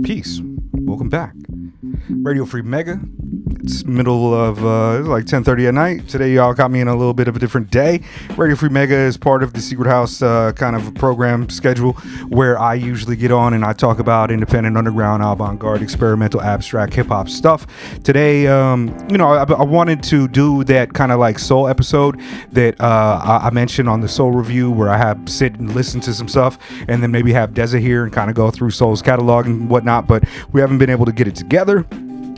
Peace. Welcome back. Radio Free Mega. It's middle of like 10:30 at night. Today y'all got me in a little bit of a different day. Radio Free Mega is part of the Secret House kind of a program schedule where I usually get on and I talk about independent, underground, avant-garde, experimental, abstract, hip-hop stuff. Today, I wanted to do that kind of like soul episode that I mentioned on the Soul Review, where I have sit and listen to some stuff and then maybe have Deza here and kind of go through Soul's catalog and whatnot, but we haven't been able to get it together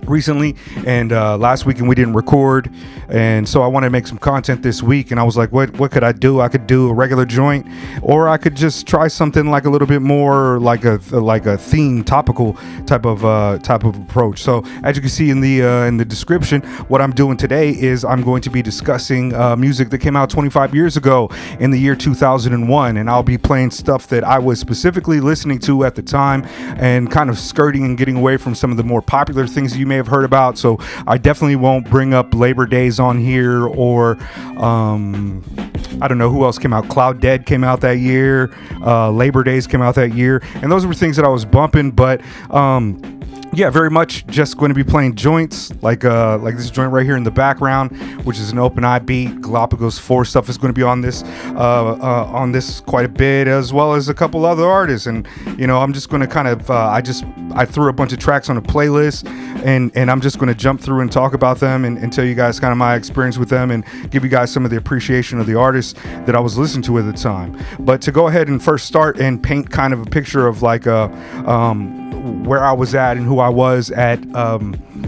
recently, and last weekend we didn't record, and so I wanted to make some content this week, and I was like, what could I do? I could do a regular joint, or I could just try something like a little bit more like a theme, topical type of approach. So as you can see in the description, what I'm doing today is I'm going to be discussing music that came out 25 years ago in the year 2001, and I'll be playing stuff that I was specifically listening to at the time and kind of skirting and getting away from some of the more popular things you may have heard about. So I definitely won't bring up Labor Days on here, or I don't know who else came out. cLOUDDEAD came out that year. Labor Days came out that year, and those were things that I was bumping. But yeah, very much just going to be playing joints like this joint right here in the background, which is an open eye beat. Galapagos 4 stuff is going to be on this quite a bit, as well as a couple other artists. And I'm just going to kind of I threw a bunch of tracks on a playlist, and I'm just going to jump through and talk about them and tell you guys kind of my experience with them and give you guys some of the appreciation of the artists that I was listening to at the time. But to go ahead and first start and paint kind of a picture of like where I was at and who I was at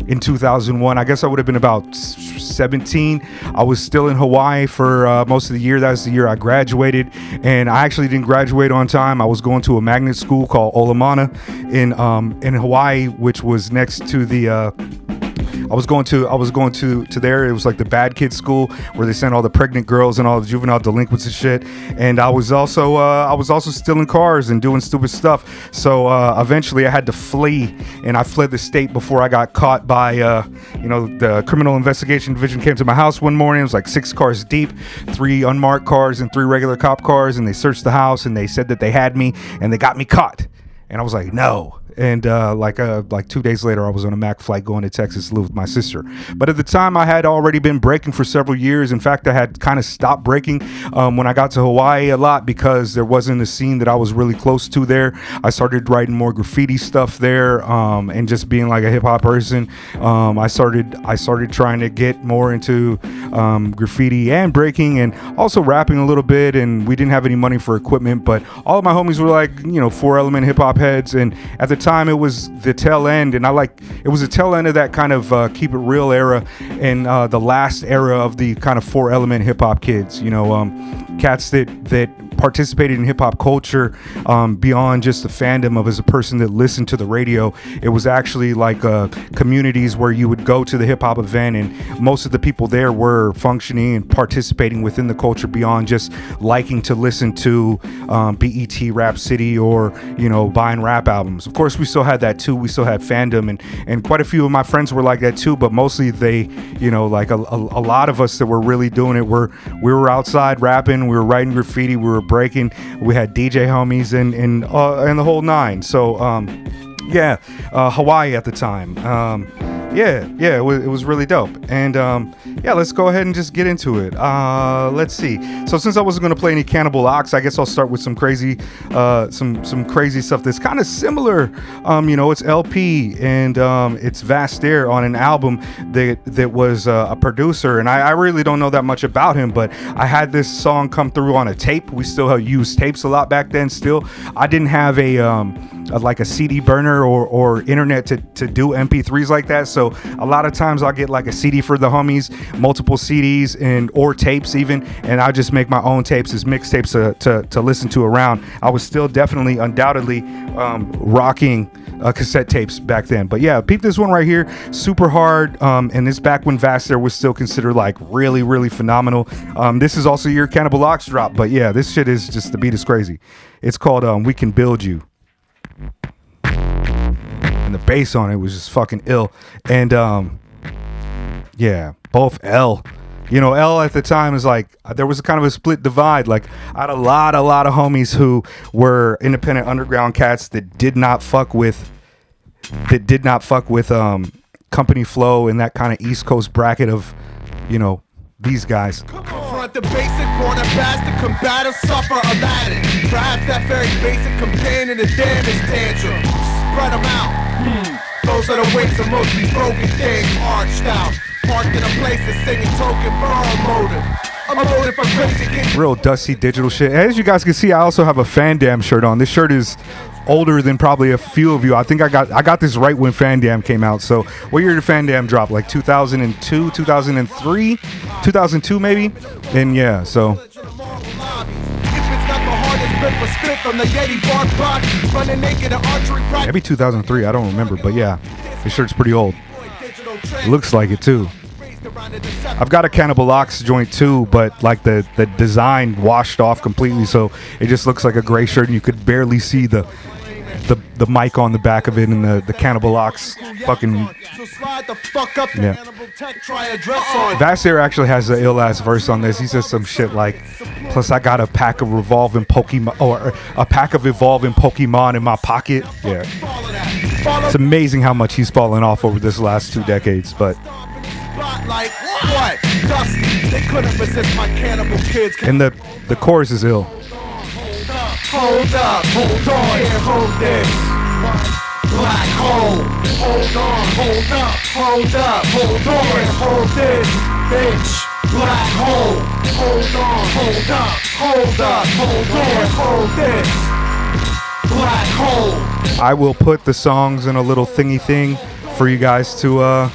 in 2001. I guess I would have been about 17. I was still in Hawaii for most of the year. That was the year I graduated, and I actually didn't graduate on time. I was going to a magnet school called Olamana in Hawaii, which was next to the I was going to there. It was like the bad kids school where they sent all the pregnant girls and all the juvenile delinquents and shit. And I was also stealing cars and doing stupid stuff. So eventually I had to flee, and I fled the state before I got caught by the Criminal Investigation Division came to my house one morning. It was like 6 cars deep, 3 unmarked cars and 3 regular cop cars, and they searched the house and they said that they had me and they got me caught. And I was like, no. And like 2 days later, I was on a Mac flight going to Texas to live with my sister. But at the time, I had already been breaking for several years. In fact, I had kind of stopped breaking when I got to Hawaii a lot, because there wasn't a scene that I was really close to there. I started writing more graffiti stuff there, and just being like a hip hop person. I started trying to get more into graffiti and breaking, and also rapping a little bit. And we didn't have any money for equipment, but all of my homies were like 4-element hip hop heads, and at the time it was the tail end, and it was the tail end of that kind of keep it real era, and the last era of the kind of 4-element hip hop kids, cats that participated in hip hop culture beyond just the fandom of as a person that listened to the radio. It was actually like communities where you would go to the hip hop event, and most of the people there were functioning and participating within the culture beyond just liking to listen to BET Rap City or buying rap albums. Of course, we still had that too. We still had fandom, and quite a few of my friends were like that too, but mostly they like a lot of us that were really doing it we were outside rapping, we were writing graffiti, we were breaking, we had DJ homies and the whole nine. So Hawaii at the time. It was really dope. And let's go ahead and just get into it. Let's see. So since I wasn't going to play any Cannibal Ox, I guess I'll start with some crazy stuff that's kind of similar. It's LP, and it's Vastair on an album that was a producer, and I really don't know that much about him, but I had this song come through on a tape. We still used tapes a lot back then. Still, I didn't have a CD burner or internet to do MP3s like that. So a lot of times I'll get like a CD for the homies, multiple CDs or tapes even, and I'll just make my own tapes as mixtapes to listen to around. I was still definitely undoubtedly rocking cassette tapes back then. But yeah, peep this one right here, super hard, and this back when Vastair was still considered like really, really phenomenal. This is also your Cannibal Ox drop, but yeah, this shit is just, the beat is crazy. It's called We Can Build You. And the bass on it was just fucking ill. And both L at the time is like, there was a kind of a split divide. Like, I had a lot of homies who were independent underground cats that did not fuck with that did not fuck with company flow and that kind of East Coast bracket of, you know, these guys. Front the basic, born a bastard, combative, suffer Aladdin. Perhaps that very basic companion to damage tantrum. Spread them out. Those are the ways of mostly broken things arched out. Parked in a place that's singing token burn motive. I'm loaded for crazy. Real dusty digital shit. As you guys can see, I also have a Fandam shirt on. This shirt is older than probably a few of you. I think I got this right when Fandam came out. So what year did Fandam drop? Like 2002, 2003, 2002 maybe? And yeah, so maybe 2003, I don't remember, but yeah, this shirt's pretty old. It looks like it too. I've got a Cannibal Ox joint too, but like the design washed off completely, so it just looks like a gray shirt and you could barely see the mic on the back of it and the Cannibal Ox fucking yeah. Vassar actually has an ill ass verse on this. He says some shit like, plus I got a pack of revolving Pokemon or a pack of evolving Pokemon in my pocket. Yeah, it's amazing how much he's fallen off over this last 2 decades, but and the chorus is ill. Hold up, hold on, here, hold this. Black hole. Hold on, hold up, hold up, hold on, hold this. Bitch, black hole. Hold on, hold up, hold up, hold on, hold this. Black hole. I will put the songs in a little thingy thing for you guys to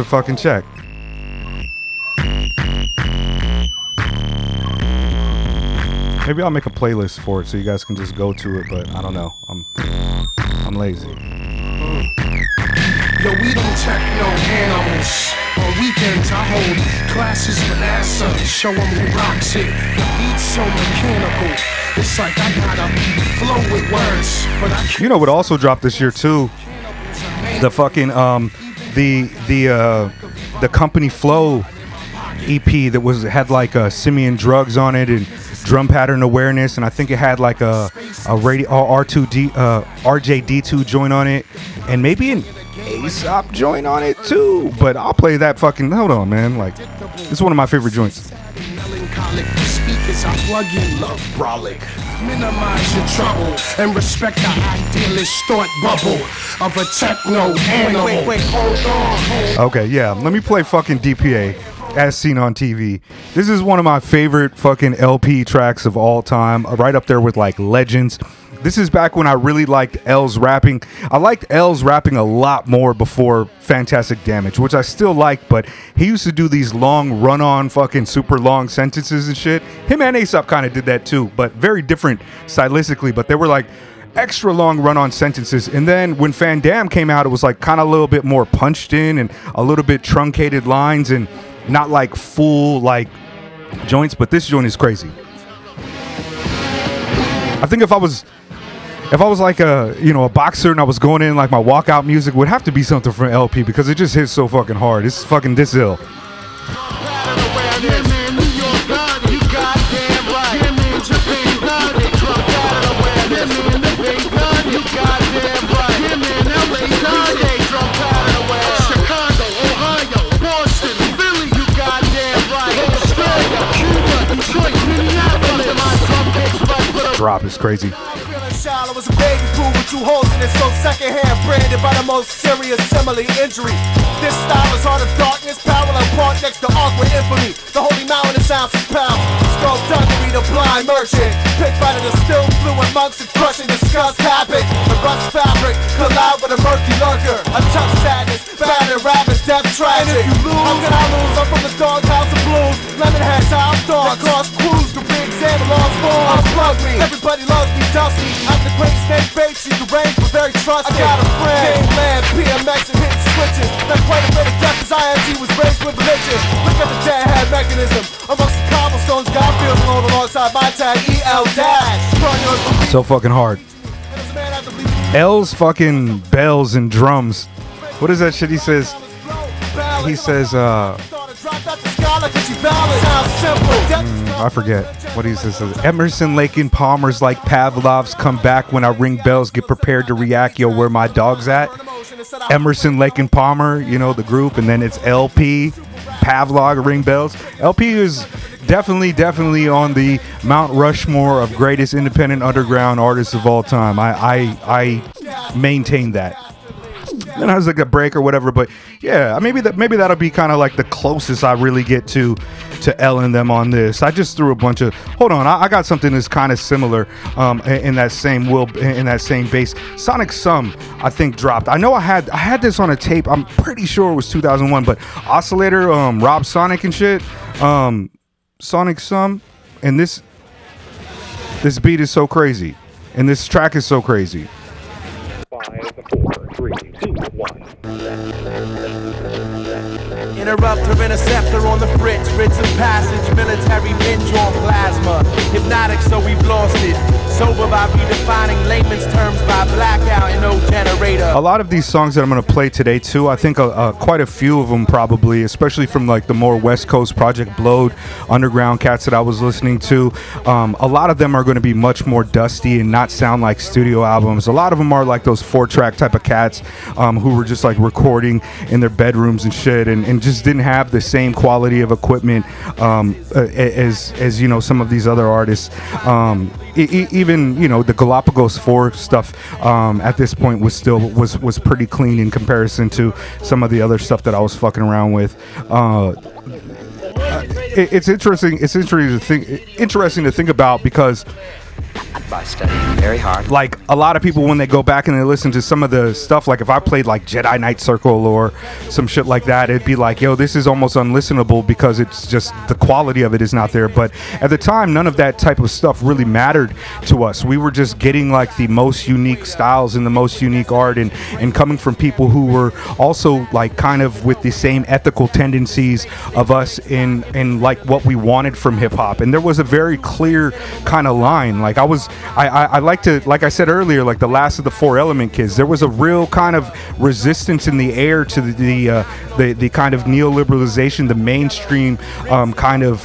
fucking check. Maybe I'll make a playlist for it so you guys can just go to it, but I don't know. I'm lazy. Yo, we don't check no animals. On weekends I hold classes for NASA. Show them who rocks it. The beat's so mechanical. It's like I gotta flow with words, but I can't. You know what also dropped this year too? The fucking the company flow EP that had like a Simeon Drugs on it and drum pattern awareness, and I think it had like a radio R2D RJD2 joint on it, and maybe an Aesop joint on it too. But I'll play that fucking. Hold on, man. Like, it's one of my favorite joints. Speakers, I plug in love brolic. Minimize your trouble and respect the idealist thought bubble of a techno animal. Wait, hold on. Okay, yeah. Let me play fucking DPA. As Seen on TV. This is one of my favorite fucking LP tracks of all time, right up there with like Legends. This is back when I really liked L's rapping. I liked L's rapping a lot more before Fantastic Damage, which I still like, but he used to do these long run-on fucking super long sentences and shit. Him and Aesop kind of did that too, but very different stylistically, but they were like extra long run-on sentences. And then when Fandam came out, it was like kind of a little bit more punched in and a little bit truncated lines and not like full like joints, but this joint is crazy. I think if I was like a boxer and I was going in like my walkout music would have to be something from LP because it just hits so fucking hard. It's fucking this ill. Drop is crazy. I was a baby fool with 2 holes in it, so secondhand branded by the most serious simile injury. This style is art of darkness, parallel park next to awkward infamy. The holy mountain of sounds is pound. Skullduggery, the blind merchant. Picked by the distilled fluid monks and crushing disgust habit. The rust fabric collide with a murky lurker. A tough sadness, battered rabbits, death tragic. And if you lose, how can I lose? I'm from the doghouse of blues. Lemonhead, South Dog, cross cruise to re-examine lost form. Unplug me, everybody loves me dusty. I'm the great snake bait, she's deranged but very trusted. I got a friend, Land, PMX and hitting switches. Not quite a bit of death as IMG was raised with religion. Look at the deadhead mechanism. Amongst the cobblestones, God feels alone alongside my tag, EL Dash. So fucking hard. L's fucking bells and drums. What is that shit he says? He says, I forget what he says. Emerson, Lake, and Palmer's like Pavlov's. Come back when I ring bells. Get prepared to react. Yo, where my dog's at? Emerson, Lake, and Palmer. You know the group, and then it's LP, Pavlov, ring bells. LP is definitely on the Mount Rushmore of greatest independent underground artists of all time. I maintain that. And I was like a break or whatever, but yeah, maybe that'll be kind of like the closest I really get to L and them on this. I just threw a bunch of. Hold on, I got something that's kind of similar in that same bass. Sonic Sum, I think, dropped. I know I had this on a tape. I'm pretty sure it was 2001, but Oscillator, Rob Sonic and shit. Sonic Sum, and this beat is so crazy, and this track is so crazy. 5, 4, 3, 2, 1. Interrupter, interceptor on the fritz, writs of passage, military binge on plasma. Hypnotic, so we've lost it. Sober by redefining layman's terms by blackout and no generator. A lot of these songs that I'm going to play today too, I think quite a few of them probably, especially from like the more West Coast Project Blowed underground cats that I was listening to. A lot of them are going to be much more dusty and not sound like studio albums. A lot of them are like those 4-track type of cats who were just like recording in their bedrooms and shit, and just didn't have the same quality of equipment as you know, some of these other artists. Even, you know, the Galapagos 4 stuff at this point was pretty clean in comparison to some of the other stuff that I was fucking around with. It's interesting to think about, because by studying very hard. Like a lot of people, when they go back and they listen to some of the stuff, like if I played like Jedi Knight Circle or some shit like that, it'd be like, yo, this is almost unlistenable because it's just the quality of it is not there. But at the time, none of that type of stuff really mattered to us. We were just getting like the most unique styles and the most unique art, and coming from people who were also like kind of with the same ethical tendencies of us in like what we wanted from hip hop. And there was a very clear kind of line. Like I like to, like I said earlier, like the last of the 4 Element kids, there was a real kind of resistance in the air to the kind of neoliberalization, the mainstream kind of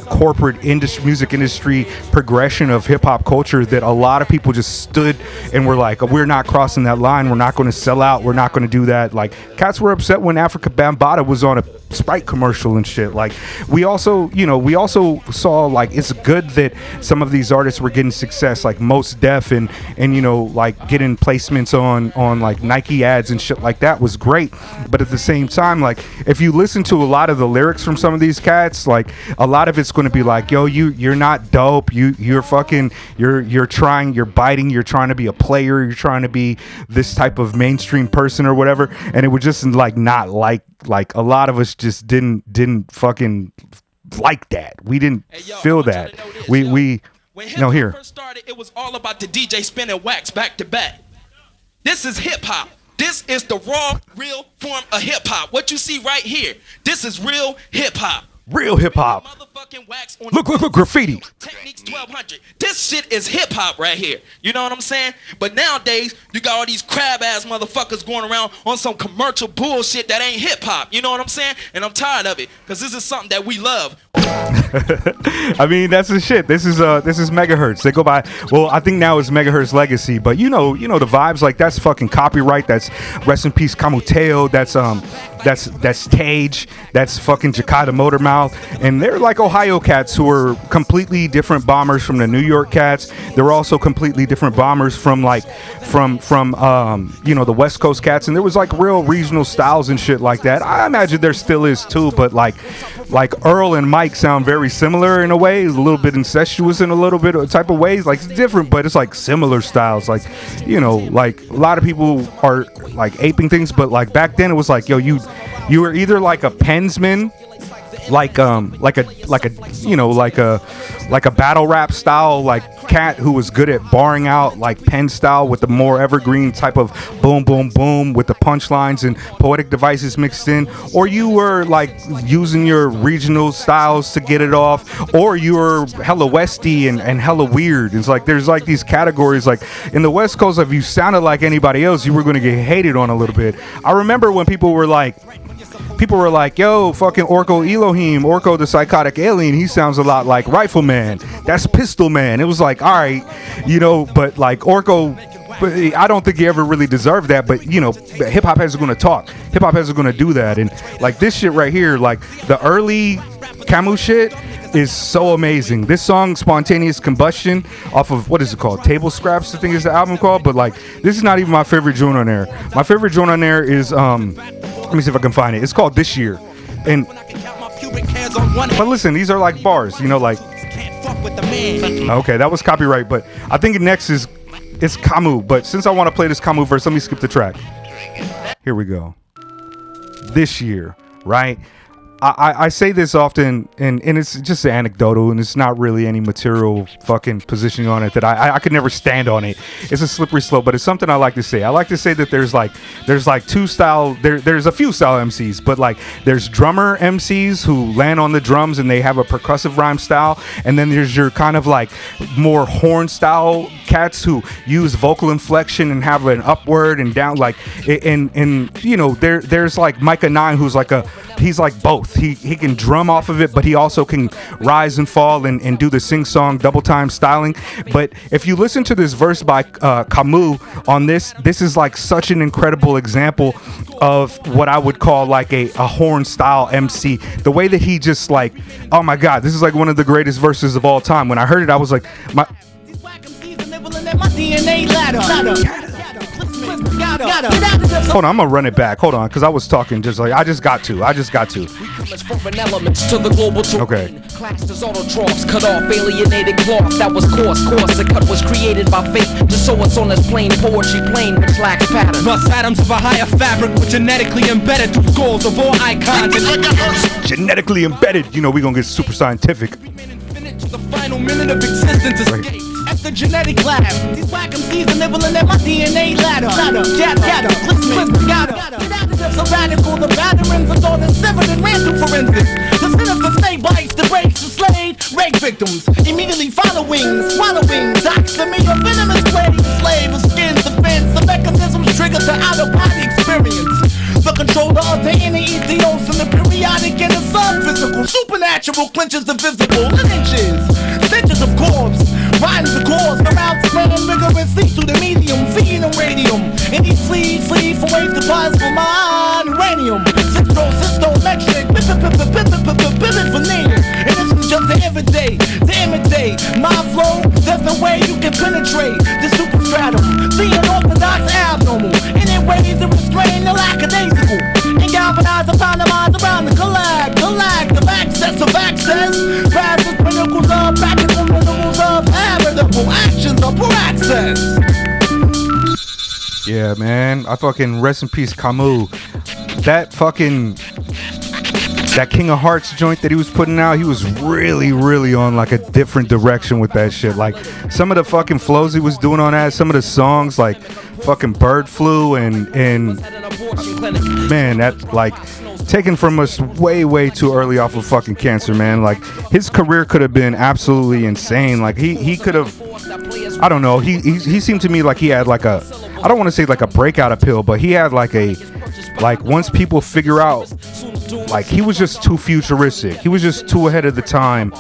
corporate music industry progression of hip hop culture, that a lot of people just stood and were like, we're not crossing that line, we're not going to sell out, we're not going to do that. Like cats were upset when Africa Bambaataa was on a Sprite commercial and shit. Like we also saw like it's good that some of these artists were getting success, like Mos Def and you know, like getting placements on like Nike ads and shit like that was great. But at the same time, like if you listen to a lot of the lyrics from some of these cats, like a lot of it's going to be like, yo, you're not dope, you're fucking, you're trying, you're biting, you're trying to be a player, you're trying to be this type of mainstream person or whatever. And it would just like not like a lot of us just didn't fucking like that. We didn't feel that. We when hip-hop first started, it was all about the DJ spinning wax back to back. This is hip-hop. This is the raw, real form of hip-hop. What you see right here, this is real hip-hop. Real hip-hop. Look, graffiti. Techniques 1200. This shit is hip-hop right here. You know what I'm saying? But nowadays, you got all these crab-ass motherfuckers going around on some commercial bullshit that ain't hip-hop. You know what I'm saying? And I'm tired of it, because this is something that we love. I mean, that's the shit. This is Megahertz. They go by, well, I think now it's Megahertz Legacy, but you know the vibes, like that's fucking copyright. That's rest in peace Camu Tao. That's Tage. That's fucking Jakarta Motormouth. And they're like Ohio cats who are completely different bombers from the New York cats. They're also completely different bombers from you know, the West Coast cats. And there was like real regional styles and shit like that. I imagine there still is too, but like Earl and Mike sound very similar in a way, a little bit incestuous in a little bit of type of ways. Like it's different, but it's like similar styles. Like, you know, like a lot of people are like aping things, but like back then it was like, yo, you were either like a pensman, like a battle rap style like cat who was good at barring out like pen style with the more evergreen type of boom boom boom with the punchlines and poetic devices mixed in, or you were like using your regional styles to get it off, or you were hella westy and hella weird. It's like there's like these categories. Like in the West Coast, if you sounded like anybody else, you were going to get hated on a little bit. I remember when people were like, people were like, yo, fucking Orko Elohim, Orko the psychotic alien, he sounds a lot like Rifleman. That's Pistol Man. It was like, all right, you know, but like Orko, but I don't think he ever really deserved that. But you know, hip hop heads are gonna talk. Hip hop heads are gonna do that. And like this shit right here, like the early Camu shit is so amazing. This song, Spontaneous Combustion, off of, what is it called? Table Scraps, I think is the album called. But like, this is not even my favorite joint on there. My favorite joint on there is let me see if I can find it. It's called This Year. And but listen, these are like bars, you know, like, okay, that was copyright, but I think next is it's Camu. But since I want to play this Camu verse, let me skip the track. Here we go. This Year, right? I say this often, and it's just anecdotal, and it's not really any material fucking positioning on it that I could never stand on it. It's a slippery slope, but it's something I like to say. I like to say that there's two style, there's a few style MCs, but like there's drummer MCs who land on the drums and they have a percussive rhyme style, and then there's your kind of like more horn style cats who use vocal inflection and have an upward and down, like, and you know, there's like Micah 9 who's like he's like both. He can drum off of it, but he also can rise and fall and do the sing-song double time styling. But if you listen to this verse by Camu on this is like such an incredible example of what I would call like a horn style MC. The way that he just like, oh my God, this is like one of the greatest verses of all time. When I heard it, I was like, my DNA ladder. Hold on, I'm gonna run it back. Hold on, because I was talking just like I just got to. Okay. Classed autotrophs, cut off alienated cloth that was coarse. The cut was created by fate, just so it's on this plain poetry plane which lacks pattern. Thus atoms of a higher fabric were genetically embedded through scrolls of all icons. Genetically embedded, you know, we're gonna get super scientific. The final minute of existence escapes. At the genetic lab, these whack MCs are nibbling at my DNA ladder. Gather, so radical, the batterings are all severed and ran through forensics. The sinister snake bites, the breaks, the slayed, rape victims. Immediately swallowing, oxymy, a venomous slave of skins, defense, the mechanisms triggered the out-of-body experience. The controller of the inner ethos and the periodic and the sub-physical. Supernatural clinches the visible in inches, stitches of corpse. Rhymes the cause, the routes spread rigorously through the medium, feeding them radium. And these flee from waves to buzz for mine, uranium. Cystometric, pivot for near. And this is just the everyday, to imitate my flow. There's no way you can penetrate the superstratum, the unorthodox abnormal. And in ways that restrain the lackadaisical. And galvanize upon the minds around the collective access of access. Passes pinnacles of practical minerals of habitable actions of poor access. Yeah, man. I fucking rest in peace, Camu. That King of Hearts joint that he was putting out, he was really, really on like a different direction with that shit. Like some of the fucking flows he was doing on that, some of the songs like fucking Bird Flu and man, that like taken from us way too early off of fucking cancer, man. Like his career could have been absolutely insane. Like he could have, I don't know, he seemed to me like he had like a, I don't want to say like a breakout appeal, but he had like a, like once people figure out, like he was just too futuristic. He was just too ahead of the time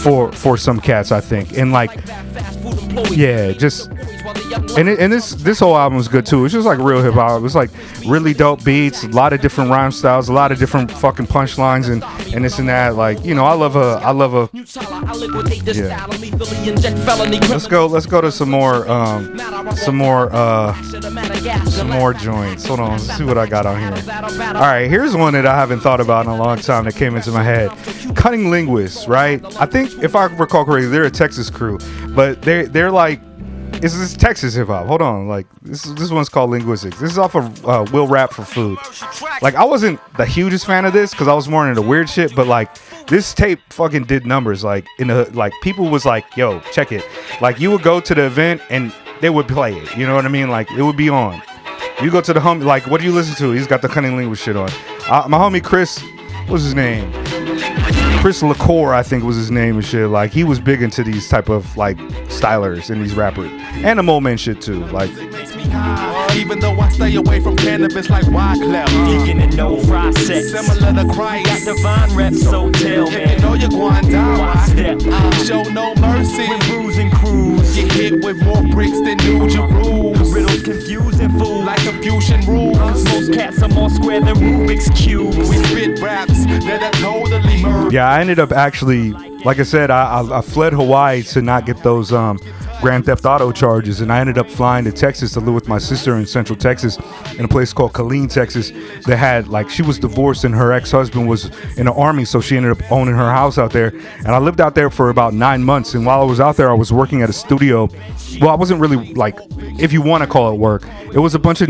for some cats, I think. And like, yeah, just and this whole album was good too. It's just like real hip hop. It was like really dope beats, a lot of different rhyme styles, a lot of different fucking punchlines and this and that. Like, you know, I love a yeah. Let's go to some more joints. Hold on, let's see what I got on here. All right, here's one that I haven't thought about in a long time that came into my head. Cunninglyguists, right? I think if I recall correctly, they're a Texas crew, but they're like, this is Texas hip hop. Hold on, like this one's called Linguistics. This is off of Will Rap for Food. Like I wasn't the hugest fan of this because I was more into weird shit, but like this tape fucking did numbers. Like like people was like, yo, check it. Like you would go to the event and they would play it. You know what I mean? Like it would be on. You go to the homie, like what do you listen to? He's got the Cunninglyguists shit on. My homie Chris, what's his name? Chris LaCour, I think was his name and shit. Like he was big into these type of like stylers and these rappers and the Molemen shit too. Like even though I stay away from cannabis like Wyclef. Deacon and no process. Similar to Christ. Got divine reps, so tell If me. you know you're going down, Why step? show no mercy. With bruise and cruise. Get hit with more bricks than New Jerusalem. Riddles confusing fools. Like Confucian rules. Most cats are more square than Rubik's cubes. We spit raps that are totally murder. Yeah, I ended up actually, like I said, I fled Hawaii to not get those Grand Theft Auto charges, and I ended up flying to Texas to live with my sister in Central Texas in a place called Killeen, Texas, that had, like, she was divorced and her ex-husband was in the army, so she ended up owning her house out there, and I lived out there for about 9 months, and while I was out there, I was working at a studio. Well, I wasn't really, like, if you want to call it work, it was a bunch of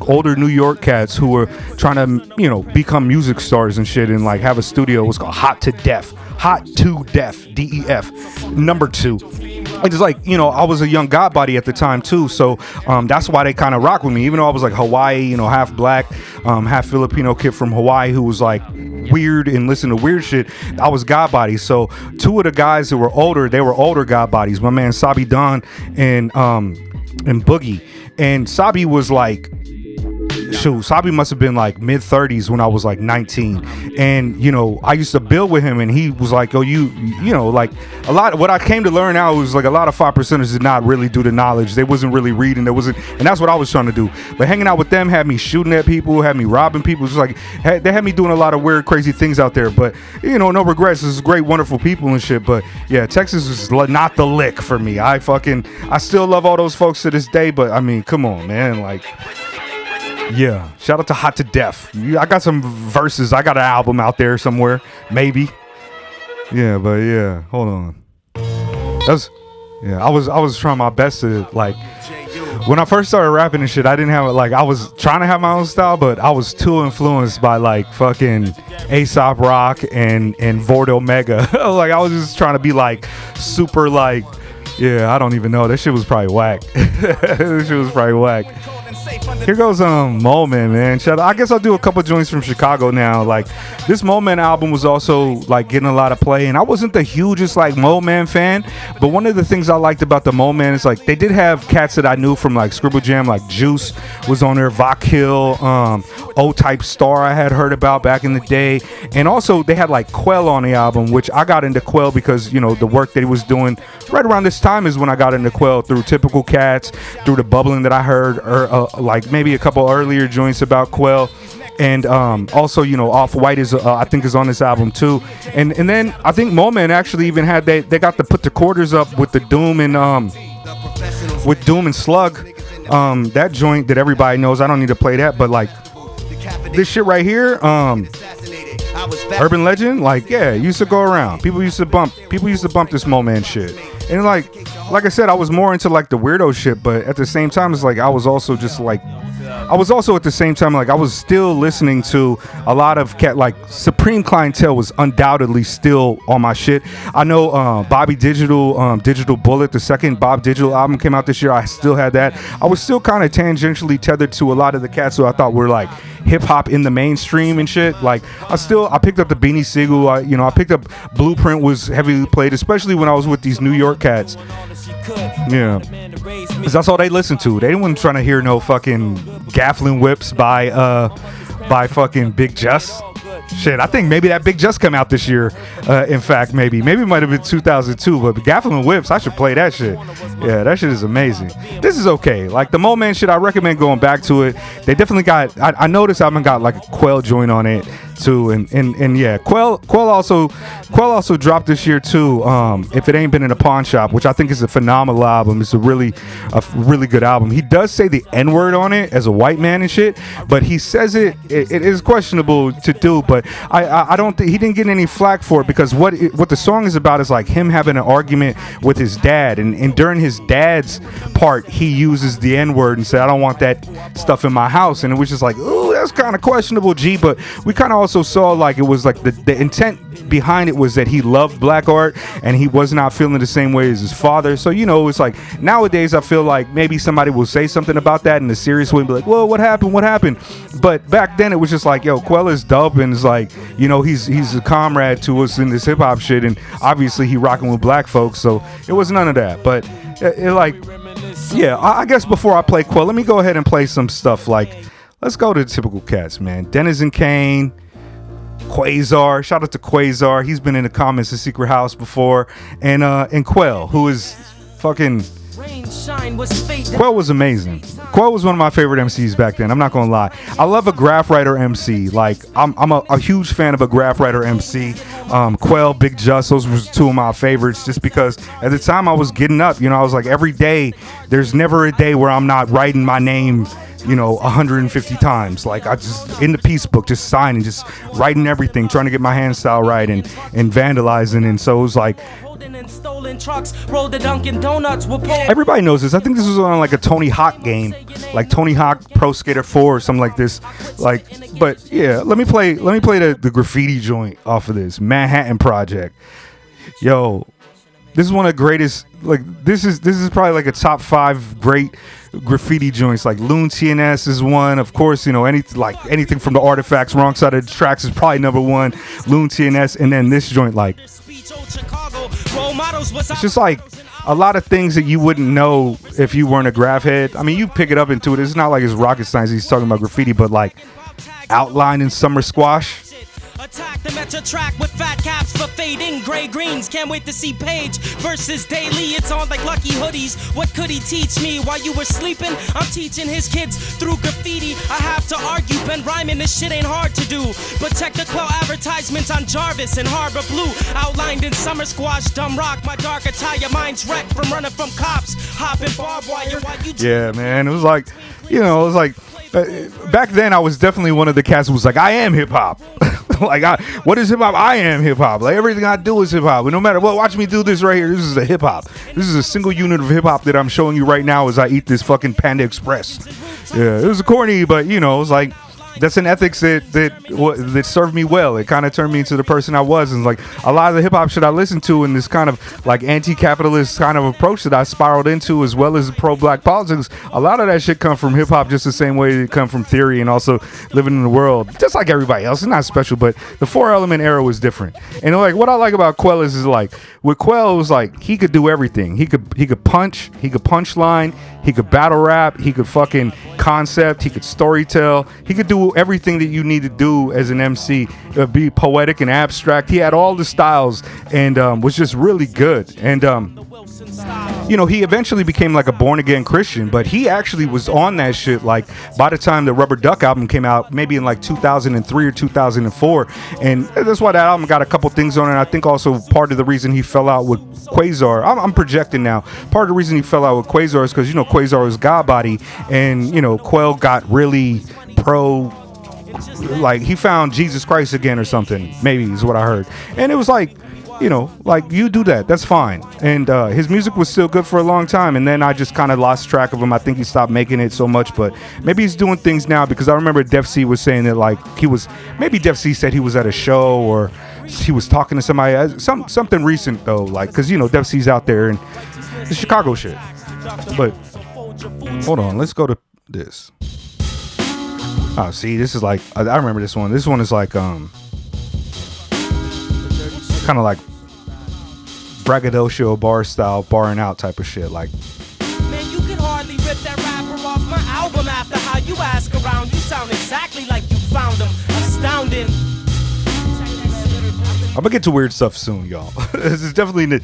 older New York cats who were trying to, you know, become music stars and shit, and, like, have a studio. It was called Hot to Deaf, DEF, number 2. And just like, you know, I was a young god body at the time too, so that's why they kind of rock with me, even though I was like Hawaii, you know, half black, half Filipino kid from Hawaii who was like weird and listened to weird shit. I was god body. So 2 of the guys that were older, they were older god bodies. My man Sabi Don and Boogie. And Sabi was like, shoot, Sabi must have been like mid-30s when I was like 19, and you know, I used to build with him, and he was like, oh, you know, like a lot of what I came to learn now was like a lot of 5%ers did not really do the knowledge. They wasn't really reading. There wasn't, and that's what I was trying to do. But hanging out with them had me shooting at people, had me robbing people. It was like they had me doing a lot of weird, crazy things out there. But you know, no regrets. This is great, wonderful people and shit. But yeah, Texas was not the lick for me. I still love all those folks to this day. But I mean, come on, man, like. Yeah, shout out to Hot to Deaf. I got some verses. I got an album out there somewhere, maybe. Yeah, but yeah, hold on. I was trying my best to, like, when I first started rapping and shit, I didn't have it, like, I was trying to have my own style, but I was too influenced by like fucking Aesop Rock and Vord Omega. Like, I was just trying to be like super, like, yeah, I don't even know. That shit was probably whack. That shit was probably whack. Here goes Molemen, man. I guess I'll do a couple joints from Chicago now. Like, this Molemen album was also like getting a lot of play, and I wasn't the hugest like Molemen fan, but one of the things I liked about the Molemen is like they did have cats that I knew from like Scribble Jam, like Juice was on there, Vok Hill, O-Type Star I had heard about back in the day, and also they had like Qwel on the album, which I got into Qwel because, you know, the work that he was doing right around this time is when I got into Qwel, through Typical Cats, through the bubbling that I heard, or like maybe a couple earlier joints about Qwel, and also, you know, Offwhyte is I think is on this album too, and then I think Molemen actually even had they got to put the quarters up with the Doom and with Doom and Slug, that joint that everybody knows. I don't need to play that, but like this shit right here, Urban Legend, like, yeah, it used to go around. People used to bump this Molemen shit. And like I said, I was more into like the weirdo shit, but at the same time, it's like I was also at the same time, like I was still listening to a lot of like Supreme Clientele was undoubtedly still on my shit. I know Bobby Digital, Digital Bullet, the second Bob Digital album came out this year. I still had that. I was still kind of tangentially tethered to a lot of the cats who I thought were like hip hop in the mainstream and shit. Like I picked up the Beanie Sigel. I picked up Blueprint, was heavily played, especially when I was with these New York cats. Yeah, because that's all they listened to. They weren't trying to hear no fucking Gafflin Whips by fucking Big Just. Shit, I think maybe that Big Just come out this year. In fact, maybe it might have been 2002. But Gafflin Whips, I should play that shit. Yeah, that shit is amazing. This is okay. Like the Molemen shit, I recommend going back to it. They definitely got. I noticed I haven't got like a Qwel joint on it too, and yeah, Qwel also dropped this year too. If it ain't been in a pawn shop, which I think is a phenomenal album. It's a really good album. He does say the N-word on it as a white man and shit, but he says it is questionable to do. But I don't think he didn't get any flack for it, because what the song is about is like him having an argument with his dad, and during his dad's part he uses the N-word and said, I don't want that stuff in my house, and it was just like, ooh, that's kind of questionable, G. But we kind of also saw like it was like the intent behind it was that he loved black art and he was not feeling the same way as his father. So, you know, it's like nowadays I feel like maybe somebody will say something about that in a serious way and be like, well, what happened? But back then it was just like, yo, Qwel is dope, and it's like, you know, he's a comrade to us in this hip hop shit, and obviously he rocking with black folks, so it was none of that. But it like Yeah, I guess before I play Qwel, let me go ahead and play some stuff like, let's go to the typical cats, man. Denizen Kane, Quasar. Shout out to Quasar. He's been in the comments of Secret House before. And Qwel, who is fucking... Qwel was amazing. Qwel was one of my favorite MCs back then. I'm not gonna lie. I love a graph writer MC. Like I'm a huge fan of a graph writer MC. Qwel, Big Just, those were two of my favorites. Just because at the time I was getting up, I was like, every day. There's never a day where I'm not writing my name 150 times. Like I just in the piece book, just signing, just writing everything, trying to get my hand style right and vandalizing. And so it was like, everybody knows this. I think this was on like a Tony Hawk game, like Tony Hawk Pro Skater 4 or something like this. But yeah, let me play the graffiti joint off of this Manhattan Project. Yo, this is one of the greatest. Like this is probably like a top 5 great graffiti joints. Like Loon TNS is one, of course. Anything from the Artifacts, Wrong Side of the Tracks is probably number 1. Loon TNS, and then this joint, like, it's just like a lot of things that you wouldn't know if you weren't a graph head. I mean, you pick it up into it. It's not like it's rocket science. He's talking about graffiti, but like outline in summer squash. Attack them at your track with fat caps for fading gray greens. Can't wait to see Page versus Daily. It's on like lucky hoodies. What could he teach me while you were sleeping? I'm teaching his kids through graffiti. I have to argue, been rhyming, this shit ain't hard to do. But check the Qwel advertisements on Jarvis and Harbor Blue. Outlined in summer squash, dumb rock. My dark attire, mind's wrecked from running from cops. Hopping barbed wire while you... Yeah, man. It was like, back then I was definitely one of the cats who was like, I am hip hop. Like, what is hip hop? I am hip hop. Like, everything I do is hip hop. And no matter what, watch me do this right here. This is a hip hop. This is a single unit of hip hop that I'm showing you right now as I eat this fucking Panda Express. Yeah, it was corny, but it was like, that's an ethics that served me well. It kind of turned me into the person I was. And like a lot of the hip hop shit I listened to and this kind of like anti-capitalist kind of approach that I spiraled into, as well as pro-black politics, a lot of that shit come from hip hop just the same way it come from theory and also living in the world. Just like everybody else. It's not special, but the 4-element era was different. And like what I like about Qwel is like with Qwel, it was like he could do everything. He could punch, he could punchline, he could battle rap, he could fucking concept, he could storytell, he could do everything that you need to do as an MC, be poetic and abstract. He had all the styles and was just really good. And he eventually became like a born again Christian, but he actually was on that shit like by the time the Rubber Duck album came out, maybe in like 2003 or 2004. And that's why that album got a couple things on it. I think also part of the reason he fell out with Quasar, I'm projecting now, part of the reason he fell out with Quasar is because Quasar was God Body, and Qwel got really pro, like he found Jesus Christ again or something, maybe is what I heard. And it was like, like you do that's fine. And his music was still good for a long time, and then I just kind of lost track of him. I think he stopped making it so much, but maybe he's doing things now, because I remember Def C was saying that like maybe Def C said he was at a show or he was talking to somebody, something recent though, like, because Def C's out there and the Chicago shit. But hold on, let's go to this. Oh, see, this is like, I remember this one. This one is like kind of like braggadocio bar style, barring out type of shit. Like, man, you could hardly rip that rapper off my album after how you ask around. You sound exactly like you found him. Astounding. I'm gonna get to weird stuff soon, y'all. This is definitely the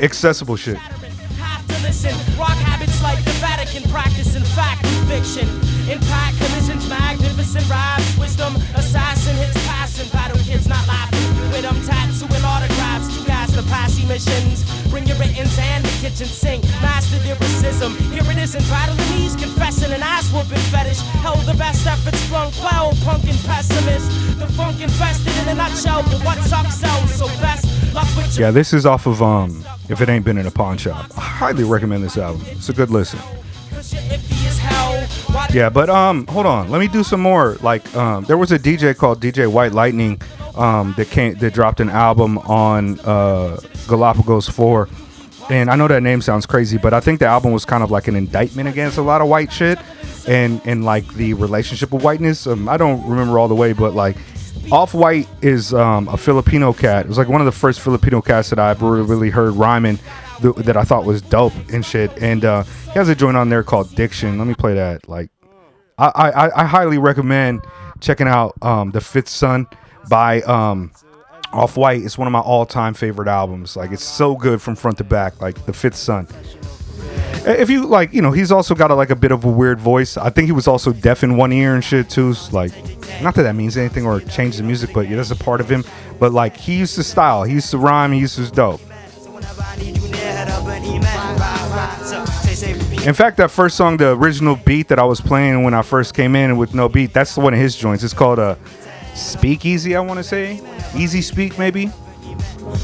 accessible shit. Have to listen. Rock habits like the Vatican, practice and fact fiction. Impact collisions, magnificent raps, wisdom, assassin hits passing, battle kids not laughing. With them tattooing autographs, to gas the passy missions. Bring your writtens and the kitchen sink. Master lyricism. Here it is in battle and knees, confessing an ass whooping fetish. Held the best efforts from Qwel, punk and pessimist. The funk infested in a nutshell, but what sucks sells, so best luck with Yeah, this is off of If It Ain't Been in a Pawn Shop. I highly recommend this album. It's a good listen. Yeah, but hold on, let me do some more. Like there was a DJ called DJ White Lightning that dropped an album on Galapagos 4, and I know that name sounds crazy, but I think the album was kind of like an indictment against a lot of white shit and like the relationship of whiteness. I don't remember all the way, but like Offwhyte is a Filipino cat. It was like one of the first Filipino cats that I've really heard rhyming that I thought was dope and shit. And he has a joint on there called Diction. Let me play that. Like, I highly recommend checking out The Fifth Son by Offwhyte. It's one of my all-time favorite albums. Like, it's so good from front to back. Like, The Fifth Son. If you like, he's also got a bit of a weird voice. I think he was also deaf in one ear and shit too. Like, not that means anything or changes the music, but yeah, that's a part of him. But like, he used to style, he used to rhyme, he used to dope. In fact, that first song, the original beat that I was playing when I first came in with no beat, that's one of his joints. It's called Speakeasy, I want to say. Easy Speak, maybe.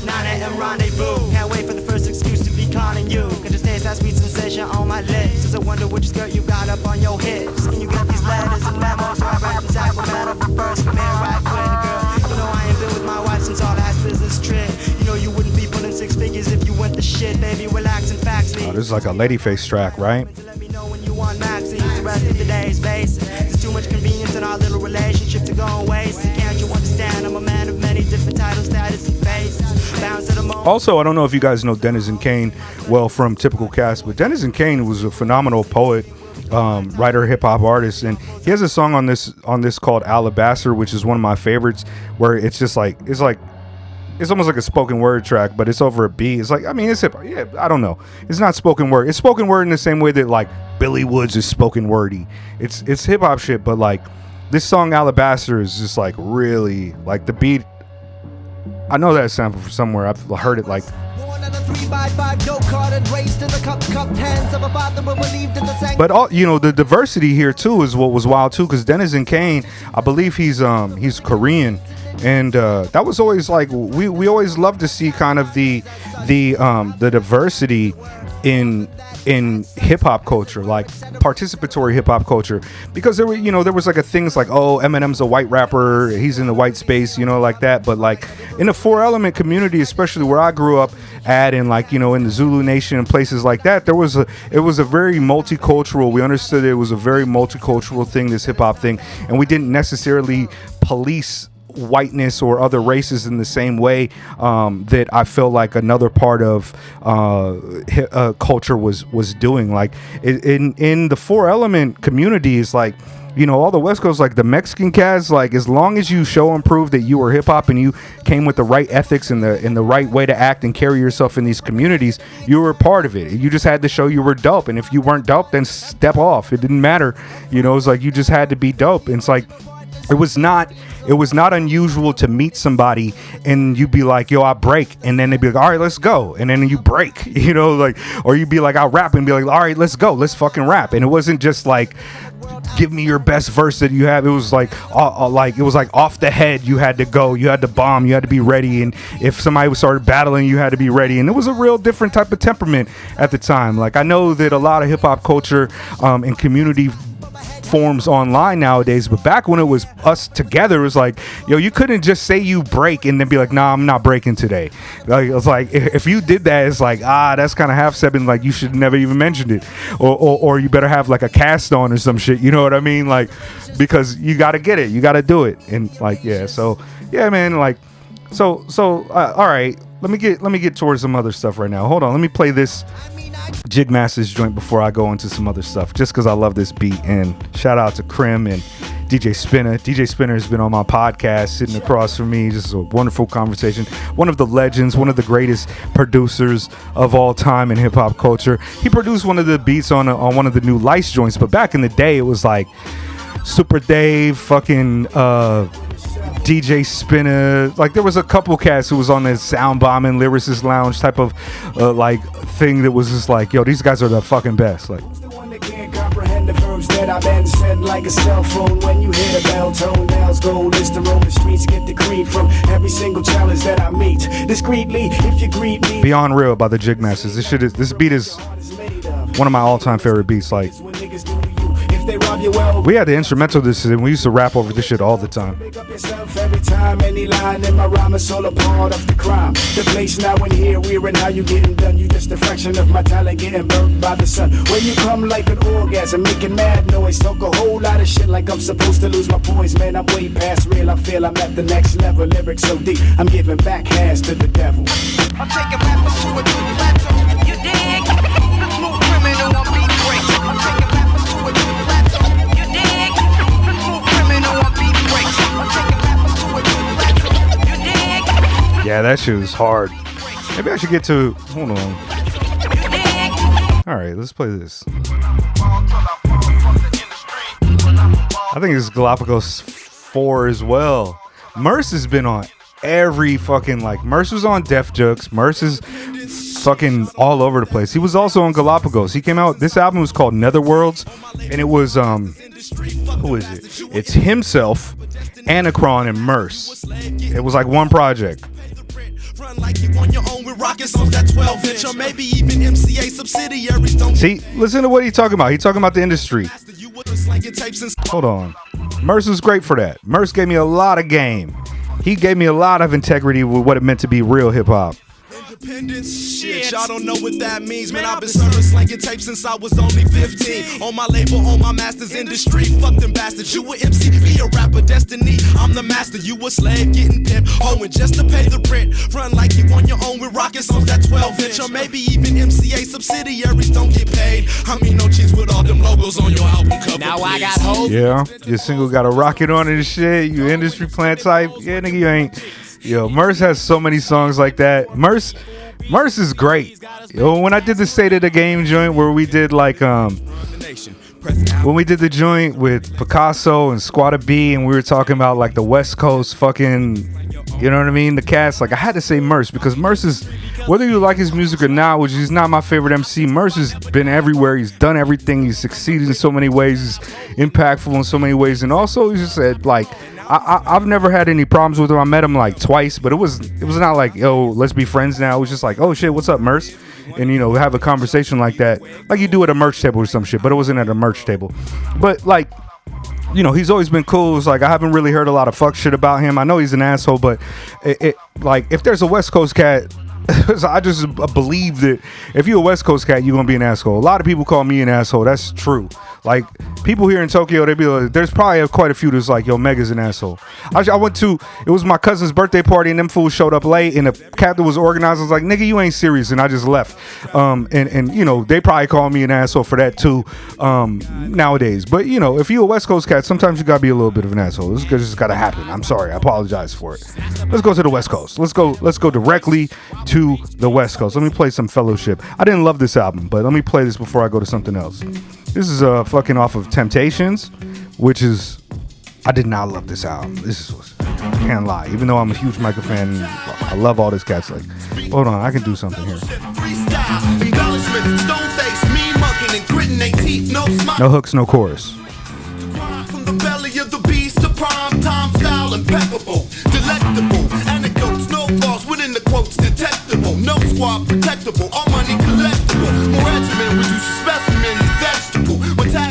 9 a.m. rendezvous. Can't wait for the first excuse to be calling you. Can just taste that sweet sensation on my lips. Just I wonder which skirt you got up on your hips. Can you get these letters and memos? So I write from Sacramento for first. Come here right quick, girl. You know I ain't been with my wife since our last business trip. You know you wouldn't be pulling 6 figures if you went to shit. Baby, relax and fax me. Oh, this is like a Ladyface track, right? Let me know when you want maxi. The rest of the day is basic. There's too much convenience in our little relationship to go and waste. Can't you understand? I'm a man of many different titles, status, and faces. Also, I don't know if you guys know Denizen Kane well from Typical Cast, but Denizen Kane was a phenomenal poet, writer, hip hop artist, and he has a song on this called Alabaster, which is one of my favorites, where it's just like it's almost like a spoken word track, but it's over a beat. It's like, I mean, it's hip hop. Yeah, I don't know. It's not spoken word. It's spoken word in the same way that like Billy Woods is spoken wordy. It's hip hop shit, but like this song Alabaster is just like really like the beat. I know that sample from somewhere. I've heard it like. But all the diversity here too is what was wild too, because Denizen Kane, I believe he's Korean, and that was always like we always love to see kind of the diversity in hip hop culture, like participatory hip hop culture, because there was like a things like, oh, Eminem's a white rapper, he's in the white space, like that. But like in the 4-element community, especially where I grew up at, and like in the Zulu Nation and places like that, it was a very multicultural. We understood it was a very multicultural thing, this hip hop thing, and we didn't necessarily police whiteness or other races in the same way that I feel like another part of culture was doing. Like in the 4-element communities, like all the West Coast, like the Mexican cats, like as long as you show and prove that you were hip hop and you came with the right ethics and the right way to act and carry yourself in these communities, you were a part of it. You just had to show you were dope, and if you weren't dope, then step off. It didn't matter. It's like you just had to be dope. And it's like it was not unusual to meet somebody and you'd be like, yo, I break, and then they'd be like, all right, let's go, and then you break, like, or you'd be like, I'll rap, and be like, all right, let's go, let's fucking rap. And it wasn't just like, give me your best verse that you have. It was like it was like off the head. You had to go, you had to bomb, you had to be ready, and if somebody started battling, you had to be ready. And it was a real different type of temperament at the time. Like, I know that a lot of hip-hop culture and community forms online nowadays, but back when it was us together, it was like, yo, you couldn't just say you break and then be like, nah, I'm not breaking today. Like, it's like if you did that, it's like, that's kind of half-stepping. Like, you should never even mentioned it, or you better have like a cast on or some shit. You know what I mean? Like, because you got to get it, you got to do it, and like, yeah. So yeah, man. Like, so all right. Let me get towards some other stuff right now. Hold on. Let me play this Jigmastas joint before I go into some other stuff, just because I love this beat. And shout out to Krim and DJ Spinner. DJ Spinner has been on my podcast, sitting across from me. Just a wonderful conversation. One of the legends, one of the greatest producers of all time in hip hop culture. He produced one of the beats on one of the new Lice joints, but back in the day, it was like Super Dave, fucking DJ Spinner. Like, there was a couple cats who was on this Sound Bombing Lyricist Lounge type of like thing that was just like, yo, these guys are the fucking best. Like, the verbs that I been said like a cell phone. When you hear the bell tone, nails gold. It's the roll the streets, get the creed from every single challenge that I meet. Discreetly, if you greet me. Beyond Real by the Jigmastas. This beat is one of my all-time favorite beats. Like, we had the instrumental this, and we used to rap over this shit all the time. Every time any line in my rhyme is all a part of the crime. The place now and here, we're in how you getting done. You just a fraction of my talent getting burnt by the sun. When you come like an orgasm, making mad noise, talk a whole lot of shit like I'm supposed to lose my poise. Man, I'm way past real. I feel I'm at the next level. Lyrics so deep, I'm giving back hands to the devil. I'm taking rappers to a new level. dig? The smooth criminal on beat breaks. I'm taking rappers to a new plateau. You dig? The smooth criminal on beat breaks. I'm taking rappers to a new plateau. You dig? Yeah, that shit was hard. Maybe I should get to. Hold on. All right, let's play this. I think it's Galapagos 4 as well. Merce has been on every fucking, like, Merce was on Def Jux. Merce is fucking all over the place. He was also on Galapagos. He came out, this album was called Netherworlds, and it was, who is it? It's himself, Anacron, and Merce. It was like one project. See, listen to what he's talking about. He's talking about the industry. Hold on. Merce was great for that. Merce gave me a lot of game. He gave me a lot of integrity with what it meant to be real hip hop. Shit, y'all don't know what that means, man. I've been serving slanging tapes since I was only 15. On my label, on my master's industry. Fuck them bastards. You a MC, be a rapper, destiny. I'm the master, you a slave, getting pimp. Hoeing just to pay the rent. Run like you on your own with rockets on that 12-inch. Or maybe even MCA subsidiaries don't get paid. I mean, no cheese with all them logos on your album cover. Now please. I got hope. Yeah, your single got a rocket on it and shit. You industry plant type. Yeah, nigga, you ain't. Yo, Merce has so many songs like that. Merce is great. Yo, when I did the State of the Game joint where we did like when we did the joint with Picasso and Squatta B and we were talking about like the West Coast fucking, you know what I mean, the cast, like I had to say Merce because Merce is, whether you like his music or not, which is not my favorite MC, Merce has been everywhere. He's done everything. He's succeeded in so many ways. He's impactful in so many ways. And also he's just said like, I've never had any problems with him. I met him like twice, but it was not like, yo, let's be friends now. It was just like, oh shit, what's up, Merce? And, you know, have a conversation like that, like you do at a merch table or some shit, but it wasn't at a merch table. But like, you know, he's always been cool. It's like I haven't really heard a lot of fuck shit about him. I know he's an asshole, but it like if there's a West Coast cat, I just believe that if you're a West Coast cat, you're gonna be an asshole. A lot of people call me an asshole. That's true. Like people here in Tokyo, they be like, there's probably quite a few that's like, yo, Mega's an asshole. I went to, it was my cousin's birthday party and them fools showed up late and the captain was organized. I was like, nigga, you ain't serious, and I just left. And you know, they probably call me an asshole for that too nowadays. But you know, if you're a West Coast cat, sometimes you gotta be a little bit of an asshole. This just gotta happen. I'm sorry. I apologize for it. Let's go to the West Coast. Let's go directly to the West Coast. Let me play some Fellowship. I didn't love this album, but let me play this before I go to something else. This is fucking off of Temptations, which is, I did not love this album. This is, can't lie. Even though I'm a huge Micah fan, I love all this cats. Like, hold on, I can do something here. No hooks, no chorus. From the belly of the beast to prime time style impeccable, delectable, anecdotes, no flaws within the quotes detectable, no squad protectable, all money collectible, more regimen reduce specimen vegetable.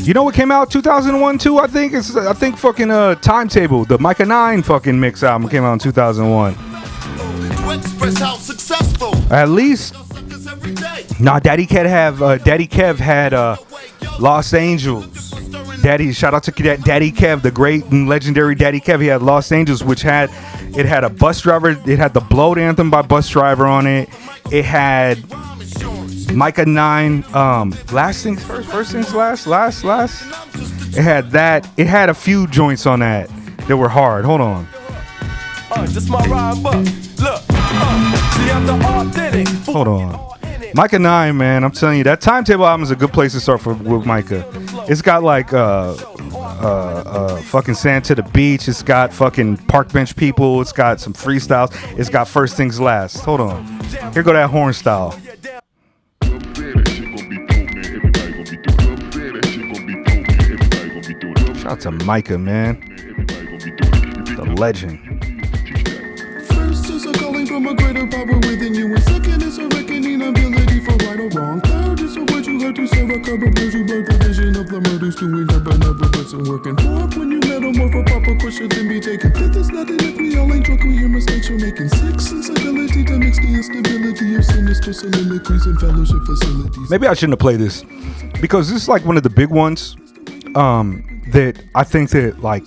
You know what came out 2001 too? I think fucking Timetable, the Micah 9 fucking mix album came out in 2001. To express how successful. At least. Nah, Daddy Kev had Los Angels. Shout out to Daddy Kev, the great and legendary Daddy Kev. He had Los Angels, which had a Busdriver. It had the Blowed Anthem by Busdriver on it. It had Micah 9, last things first things last. It had that. It had a few joints on that were hard. Hold on. Just my rhyme book. Look, see, I'm the authentic. Hold on. Micah 9, man, I'm telling you, that Timetable album is a good place to start with Micah. It's got like fucking Sand to the Beach. It's got fucking Park Bench People. It's got some freestyles. It's got First Things Last. Hold on. Here go that horn style. Shout out to Micah, man. The legend. First is a calling from a greater power within you, and second is a reckoning ability for right or wrong. Third is a word you heard to serve a cover blows you blur the vision of the murders doing never person working. Fourth, when you metamorph a proper course should then be taken. Fifth is nothing if we all ain't drunk, we hear mistakes you're making. Sixth is ability to mix the instability of sinister soliloquies and fellowship facilities. Maybe I shouldn't have played this because this is like one of the big ones that I think that like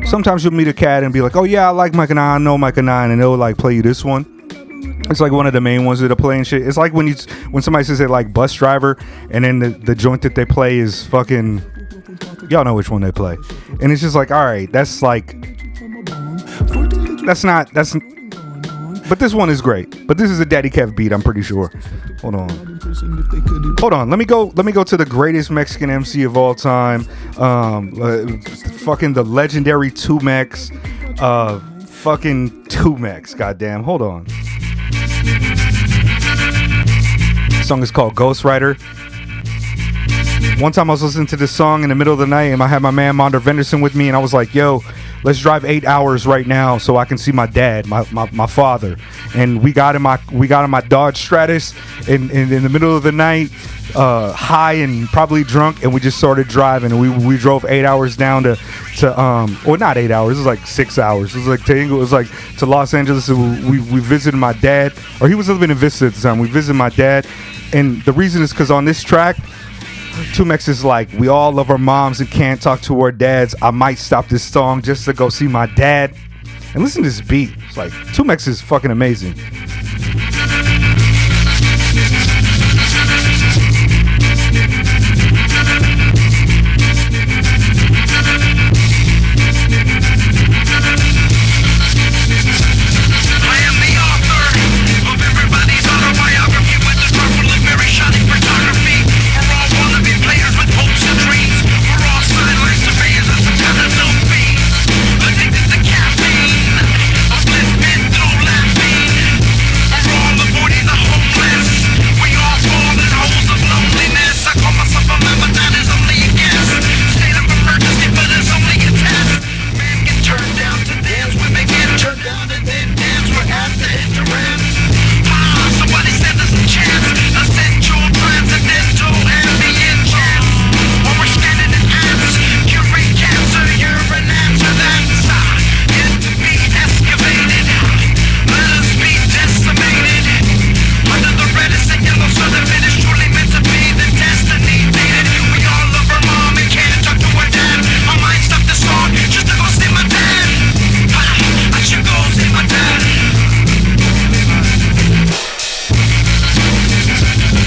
sometimes you'll meet a cat and be like, oh yeah, I like Micah 9, I know Micah 9, and they'll like play you this one. It's like one of the main ones that are playing shit. It's like when somebody says they like Busdriver, and then the joint that they play is fucking, y'all know which one they play, and it's just like, all right, that's but this one is great. But this is a Daddy Kev beat, I'm pretty sure. Hold on. Let me go to the greatest Mexican MC of all time. Fucking the legendary 2Mex. Fucking 2Mex. Goddamn. Hold on. The song is called Ghostwriter. One time I was listening to this song in the middle of the night, and I had my man Monder Venderson with me, and I was like, yo, let's drive 8 hours right now so I can see my dad, my father. And we got in my Dodge Stratus in the middle of the night, high and probably drunk, and we just started driving, and we drove 8 hours down to well, not 8 hours, it was like 6 hours. It was like to Los Angeles. We visited my dad, or he was living in Vista at the time. We visited my dad, and the reason is because on this track, 2Mex is like, we all love our moms and can't talk to our dads. I might stop this song just to go see my dad. And listen to this beat. It's like, 2Mex is fucking amazing.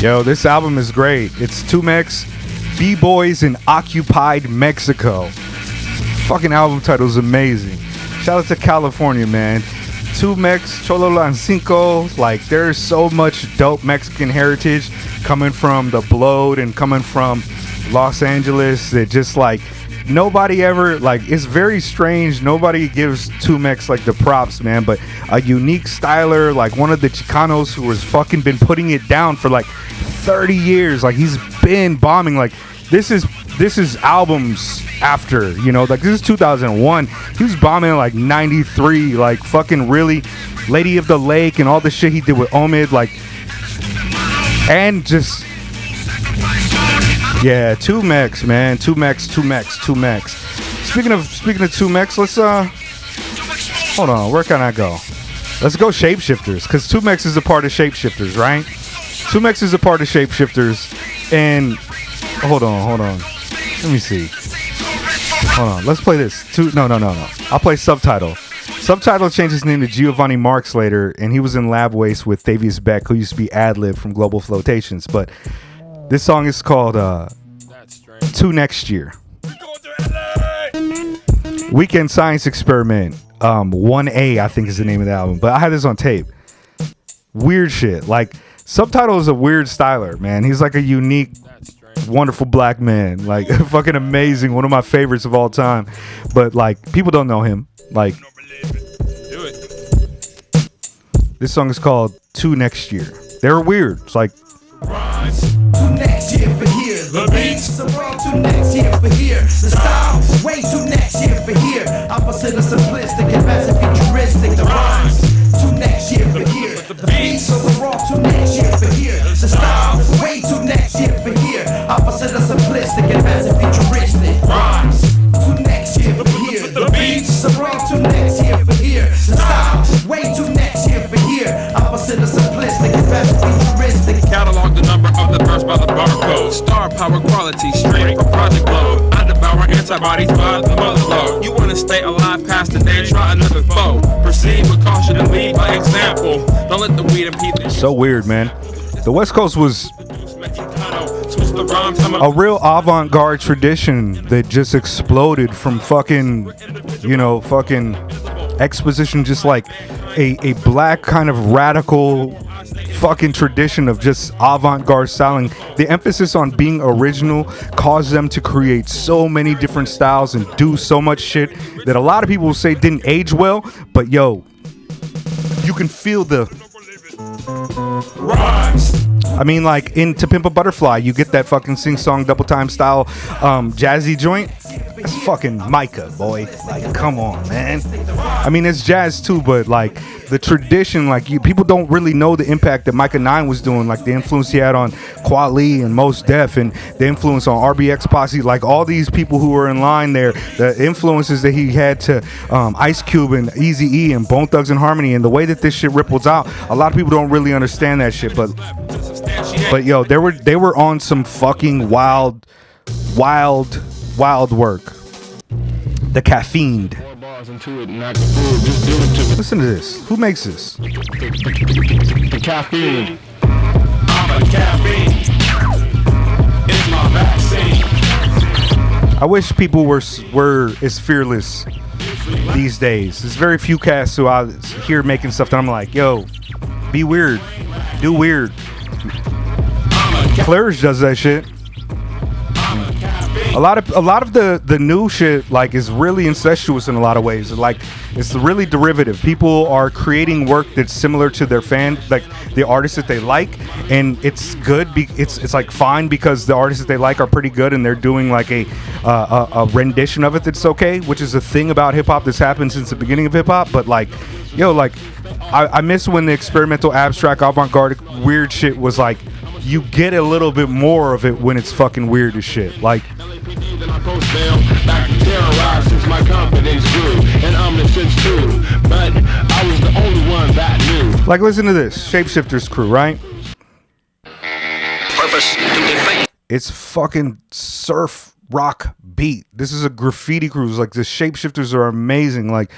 Yo, this album is great. It's 2Mex, B-Boys in Occupied Mexico. Fucking album title is amazing. Shout out to California, man. 2Mex, Cholo Lancico. Like, there's so much dope Mexican heritage coming from the Blowed and coming from Los Angeles that just like nobody ever, like, it's very strange. Nobody gives 2Mex like the props, man, but a unique styler, like one of the Chicanos who has fucking been putting it down for like 30 years. Like, he's been bombing. Like, this is albums after, you know, like this is 2001. He was bombing in like 93, like fucking really Lady of the Lake and all the shit he did with Omit, like, and just, yeah, 2Mex, man. 2Mex. Speaking of 2Mex, let's hold on, where can I go? Let's go Shapeshifters, because 2Mex is a part of Shapeshifters, right? 2Mex is a part of Shapeshifters, and hold on. Let me see. Hold on, let's play this. No. I'll play Subtitle. Subtitle changed his name to Giovanni Marks later, and he was in Lab Waste with Thavius Beck, who used to be Ad-Lib from Global Flotations. But this song is called 2 Next Year. Weekend Science Experiment 1A, I think is the name of the album. But I had this on tape. Weird shit. Like, Subtitle is a weird styler, man. He's like a unique, wonderful black man. Like, fucking amazing. One of my favorites of all time. But, like, people don't know him. Like, this song is called 2 Next Year. They're weird. It's like, 2 next year for here. The beats, the world 2 next year for here. The style, way 2 next year for here. Opposite of simplistic, advanced and futuristic. The rhymes, 2 next year for here. The beats, the world 2 next year for here. The style, way 2 next year for here. Opposite of simplistic, advanced and futuristic. Rhymes, 2 next year for here. The beats, the world 2 next year for here. The style, way 2 next year for here. Opposite of simplistic, advanced and futuristic. Catalog the number of the verse by the barcode. Star power quality, straight from Project Globe. I devour inside bodies by the motherlode. You wanna stay alive past the day, try another foe. Proceed with caution and lead by example. Don't let the weed impede the So weird, man. The West Coast was a real avant-garde tradition that just exploded from fucking, you know, fucking exposition, just like a black kind of radical fucking tradition of just avant-garde styling. The emphasis on being original caused them to create so many different styles and do so much shit that a lot of people say didn't age well, but yo, you can feel the rhymes. I mean, like in To Pimp a Butterfly, you get that fucking sing-song double time style jazzy joint. That's fucking Micah, boy. Like, come on, man. I mean, it's jazz too, but like the tradition, like people don't really know the impact that Micah 9 was doing, like the influence he had on Qwel and Mos Def, and the influence on RBX Posse, like all these people who were in line there, the influences that he had to Ice Cube and Eazy-E and Bone Thugs and Harmony, and the way that this shit ripples out. A lot of people don't really understand that shit, but yo, they were on some fucking wild work. The Caffeine. Listen to this. Who makes this? The caffeine. I'm a caffeine. It's my vaccine. I wish people were as fearless these days. There's very few cats who I hear making stuff that I'm like, yo, be weird, do weird. Claire's does that shit. A lot of the new shit like is really incestuous in a lot of ways. Like it's really derivative. People are creating work that's similar to their fan, like the artists that they like, and it's good. It's like fine because the artists that they like are pretty good, and they're doing like a rendition of it that's okay, which is a thing about hip hop that's happened since the beginning of hip hop. But like, yo, like I miss when the experimental, abstract, avant-garde, weird shit was like. You get a little bit more of it when it's fucking weird as shit. Like, like listen to this. Shapeshifters crew, right? It's fucking surf rock beat. This is a graffiti cruise. Like the Shapeshifters are amazing. Like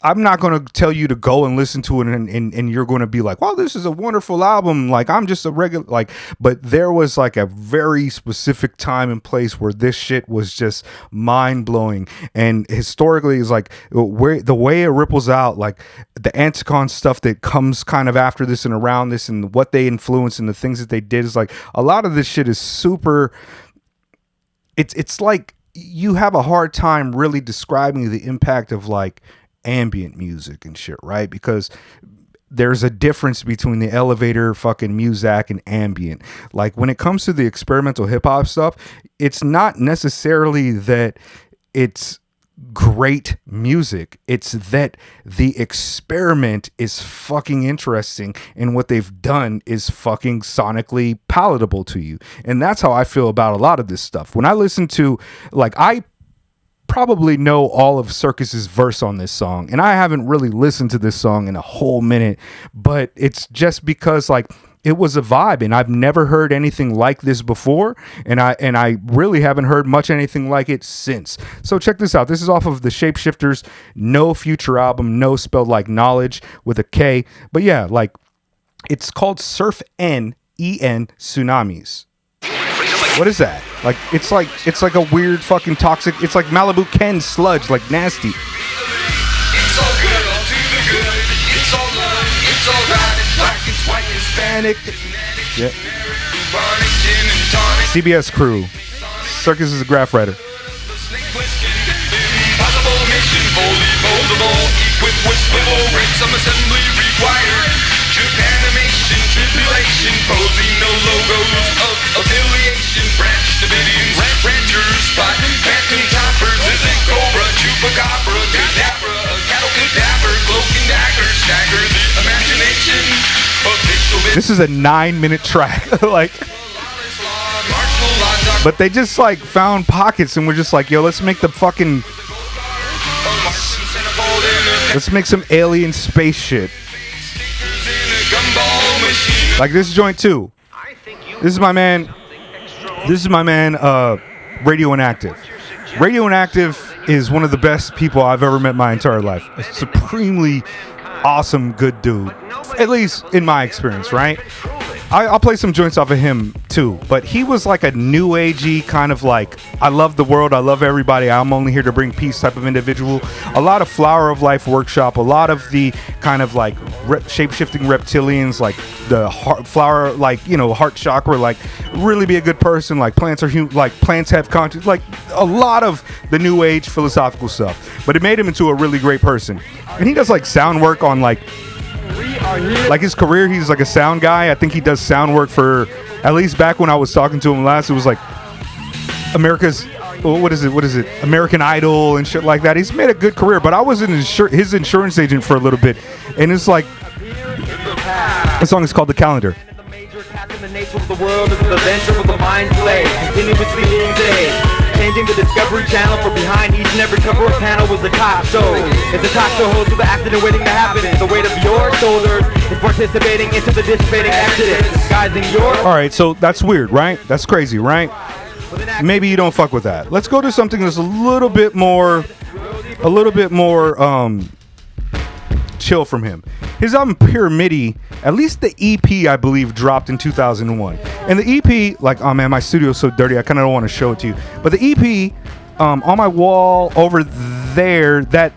I'm not gonna tell you to go and listen to it and you're gonna be like, wow, this is a wonderful album. Like I'm just a regular like, but there was like a very specific time and place where this shit was just mind blowing. And historically is like where the way it ripples out, like the Anticon stuff that comes kind of after this and around this and what they influenced and the things that they did is like a lot of this shit is super. It's like you have a hard time really describing the impact of like ambient music and shit, right? Because there's a difference between the elevator fucking muzak and ambient. Like when it comes to the experimental hip hop stuff, it's not necessarily that it's great music. It's that the experiment is fucking interesting and what they've done is fucking sonically palatable to you. And that's how I feel about a lot of this stuff. When I listen to, like, I probably know all of Circus's verse on this song, and I haven't really listened to this song in a whole minute, but it's just because, like, it was a vibe, and I've never heard anything like this before, and I really haven't heard much anything like it since. So check this out. This is off of the Shapeshifters No Future album, No spelled like knowledge with a K. But yeah, like it's called Surf N-E-N Tsunamis. What is that? Like it's like a weird fucking toxic. It's like Malibu Ken sludge, like nasty. It's all good, I'll do the good. It's all love, it's all right. It's black, it's white, Hispanic. Yeah. CBS crew. Circus is a graph writer. Impossible mission, fully posable. Equipped with swivel, break some assembly required. Japanimation, tribulation, posing no logos of affiliation. Branch Davidians, ranchers, spot phantom toppers. Is it Cobra, Chupacabra, Cadabra, cattle cadaver, cloak and dagger, stagger the imagination. This is a 9-minute track. Like, but they just like found pockets and we're just like, yo, let's make the fucking, let's make some alien space shit. Like this joint too. This is my man. Radioinactive. Radioinactive is one of the best people I've ever met my entire life. A supremely awesome, good dude. At least in my experience, right? I'll play some joints off of him too, but he was like a new agey kind of like, I love the world, I love everybody, I'm only here to bring peace type of individual. A lot of Flower of Life workshop, a lot of the kind of like shape-shifting reptilians, like the flower, like, you know, heart chakra, like really be a good person, like plants are like plants have conscience, like a lot of the new age philosophical stuff. But it made him into a really great person. And he does like sound work on like his career. He's like a sound guy. I think he does sound work for, at least back when I was talking to him last, it was like America's, what is it? American Idol and shit like that. He's made a good career, but I was his insurance agent for a little bit, and it's like, the song is called The Calendar. The nature of the world is the venture of the mind play, continuously being day. Changing the Discovery Channel for behind each and every cover of panel was a talk show. It's a talk show host with the accident waiting to happen. The weight of your shoulders is participating into the dissipating exodus, disguising your... Alright, so that's weird, right? That's crazy, right? Maybe you don't fuck with that. Let's go to something that's a little bit more chill from him. His album Pyramidi, at least the EP, I believe, dropped in 2001. And the EP, like, oh man, my studio's so dirty, I kind of don't want to show it to you. But the EP, on my wall over there, that